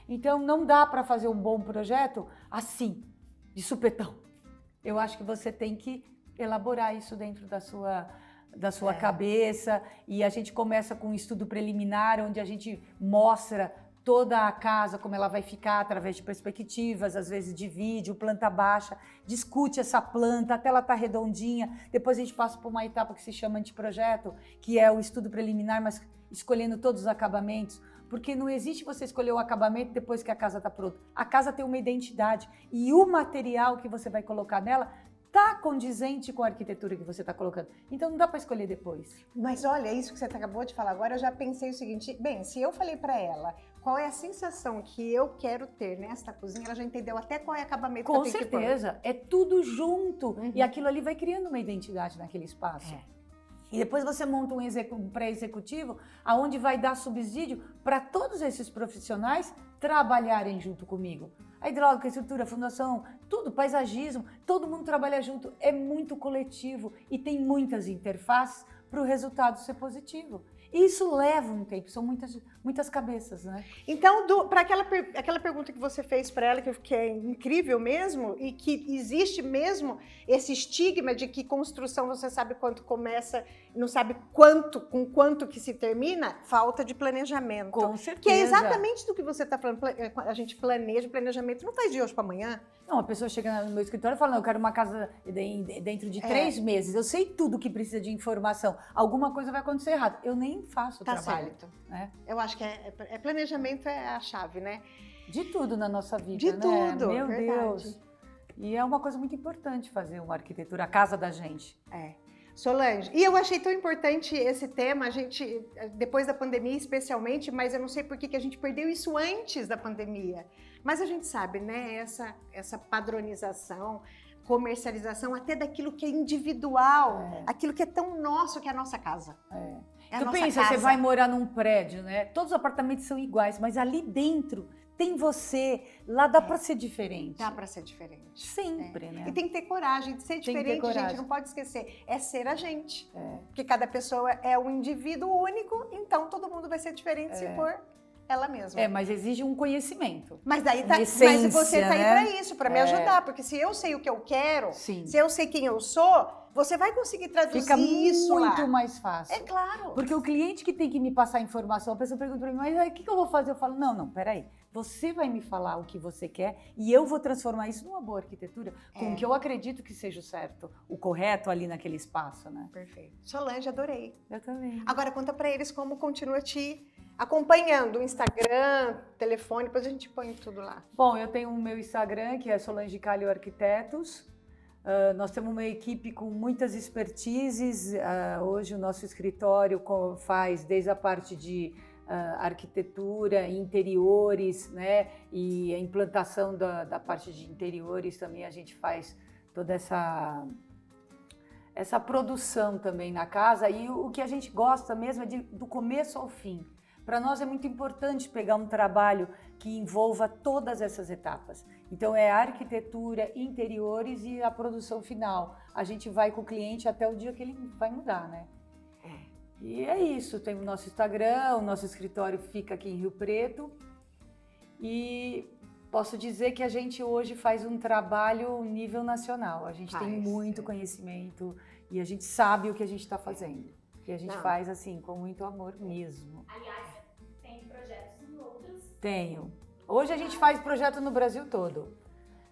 Então não dá para fazer um bom projeto assim, de supetão. Eu acho que você tem que elaborar isso dentro da sua cabeça e a gente começa com um estudo preliminar onde a gente mostra toda a casa, como ela vai ficar através de perspectivas, às vezes de vídeo, planta baixa, discute essa planta até ela estar redondinha, depois a gente passa por uma etapa que se chama anteprojeto, que é o estudo preliminar, mas escolhendo todos os acabamentos, porque não existe você escolher o acabamento depois que a casa está pronta. A casa tem uma identidade e o material que você vai colocar nela está condizente com a arquitetura que você está colocando. Então não dá para escolher depois. Mas olha, isso que você acabou de falar agora, eu já pensei o seguinte, bem, se eu falei para ela qual é a sensação que eu quero ter nesta cozinha, ela já entendeu até qual é o acabamento que eu tenho que pôr. Com certeza, é tudo junto e aquilo ali vai criando uma identidade naquele espaço. E depois você monta um pré-executivo aonde vai dar subsídio para todos esses profissionais trabalharem junto comigo. A hidráulica, a estrutura, a fundação, tudo, paisagismo, todo mundo trabalha junto, é muito coletivo e tem muitas interfaces para o resultado ser positivo. E isso leva um tempo, são muitas cabeças, né? Então, para aquela pergunta que você fez para ela, que é incrível mesmo, e que existe mesmo esse estigma de que construção você sabe quanto começa, não sabe com quanto que se termina, falta de planejamento. Com certeza. Que é exatamente do que você está falando, a gente planeja, planejamento não faz de hoje para amanhã. Não, a pessoa chega no meu escritório e fala, não, eu quero uma casa dentro de 3 meses, eu sei tudo que precisa de informação, alguma coisa vai acontecer errado, eu nem faço o trabalho. Certo. Né? Eu acho que planejamento é a chave, né? De tudo na nossa vida, de né? tudo, Meu verdade. Deus. E é uma coisa muito importante fazer uma arquitetura, a casa da gente. Solange, e eu achei tão importante esse tema, a gente, depois da pandemia especialmente, mas eu não sei por que a gente perdeu isso antes da pandemia. Mas a gente sabe, né, essa padronização, comercialização, até daquilo que é individual, aquilo que é tão nosso que é a nossa casa. Tu pensa, você vai morar num prédio, né? Todos os apartamentos são iguais, mas ali dentro tem você, lá dá pra ser diferente. Dá pra ser diferente. Sempre, né? E tem que ter coragem de ser diferente, gente, não pode esquecer, é ser a gente. Porque cada pessoa é um indivíduo único, então todo mundo vai ser diferente se for ela mesma. Mas exige um conhecimento. Mas daí essência, mas você tá aí né? pra isso, pra me ajudar, porque se eu sei o que eu quero, Sim. se eu sei quem eu sou, você vai conseguir traduzir Fica isso lá. muito mais fácil. É claro. Porque o cliente que tem que me passar informação, a pessoa pergunta pra mim, mas aí, o que eu vou fazer? Eu falo, não, peraí. Você vai me falar o que você quer e eu vou transformar isso numa boa arquitetura com o que eu acredito que seja o certo, o correto ali naquele espaço, né? Perfeito. Solange, adorei. Eu também. Agora conta pra eles como continua te acompanhando, o Instagram, telefone, depois a gente põe tudo lá. Bom, eu tenho o meu Instagram, que é Solange Calho Arquitetos. Nós temos uma equipe com muitas expertises. Hoje o nosso escritório faz desde a parte de arquitetura, interiores, né? E a implantação da parte de interiores também a gente faz toda essa produção também na casa. E o que a gente gosta mesmo é do começo ao fim, para nós é muito importante pegar um trabalho que envolva todas essas etapas. Então é a arquitetura, interiores e a produção final. A gente vai com o cliente até o dia que ele vai mudar, né? E é isso, tem o nosso Instagram, o nosso escritório fica aqui em Rio Preto e posso dizer que a gente hoje faz um trabalho nível nacional. A gente tem muito conhecimento e a gente sabe o que a gente está fazendo. Que a gente faz assim, com muito amor mesmo. Aliás, tem projetos em outros? Tenho. Hoje a gente faz projeto no Brasil todo.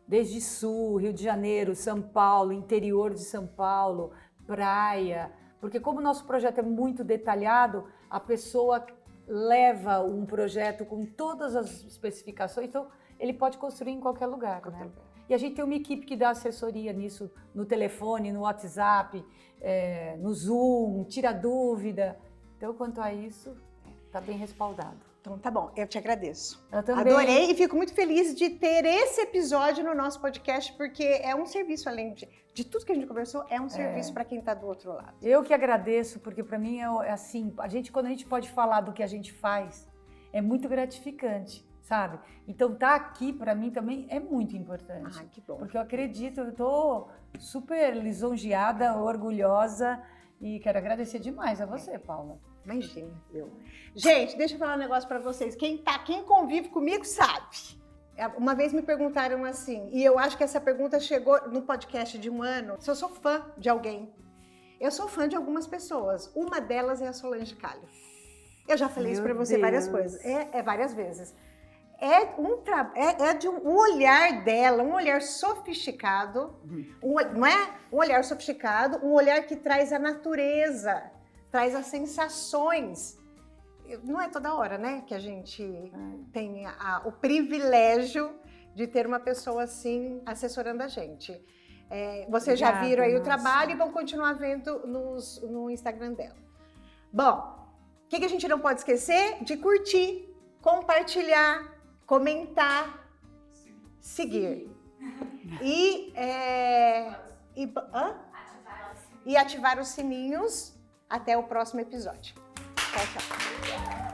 Desde Sul, Rio de Janeiro, São Paulo, interior de São Paulo, praia. Porque como o nosso projeto é muito detalhado, a pessoa leva um projeto com todas as especificações, então ele pode construir em qualquer lugar, né? E a gente tem uma equipe que dá assessoria nisso, no telefone, no WhatsApp, no Zoom, tira dúvida. Então, quanto a isso, está bem respaldado. Então tá bom, eu te agradeço. Eu também. Adorei e fico muito feliz de ter esse episódio no nosso podcast, porque é um serviço, além de tudo que a gente conversou, é um serviço para quem está do outro lado. Eu que agradeço, porque para mim é assim, quando a gente pode falar do que a gente faz, é muito gratificante, sabe? Então tá aqui para mim também é muito importante. Ah, que bom. Porque eu acredito, eu tô super lisonjeada, orgulhosa e quero agradecer demais a você, Paula. Imagina, eu. Gente, deixa eu falar um negócio pra vocês. Quem convive comigo sabe. Uma vez me perguntaram assim, e eu acho que essa pergunta chegou no podcast de um ano, se eu sou fã de alguém. Eu sou fã de algumas pessoas. Uma delas é a Solange Calho. Eu já falei isso pra você várias coisas. Várias vezes. O olhar dela, um olhar sofisticado, não é? Um olhar sofisticado, um olhar que traz a natureza, traz as sensações. Não é toda hora, né, que a gente tem o privilégio de ter uma pessoa assim assessorando a gente. Vocês já viram aí o trabalho e vão continuar vendo no Instagram dela. Bom, o que a gente não pode esquecer? De curtir, compartilhar, comentar, seguir. E ativar os sininhos. Até o próximo episódio. Tchau, tchau.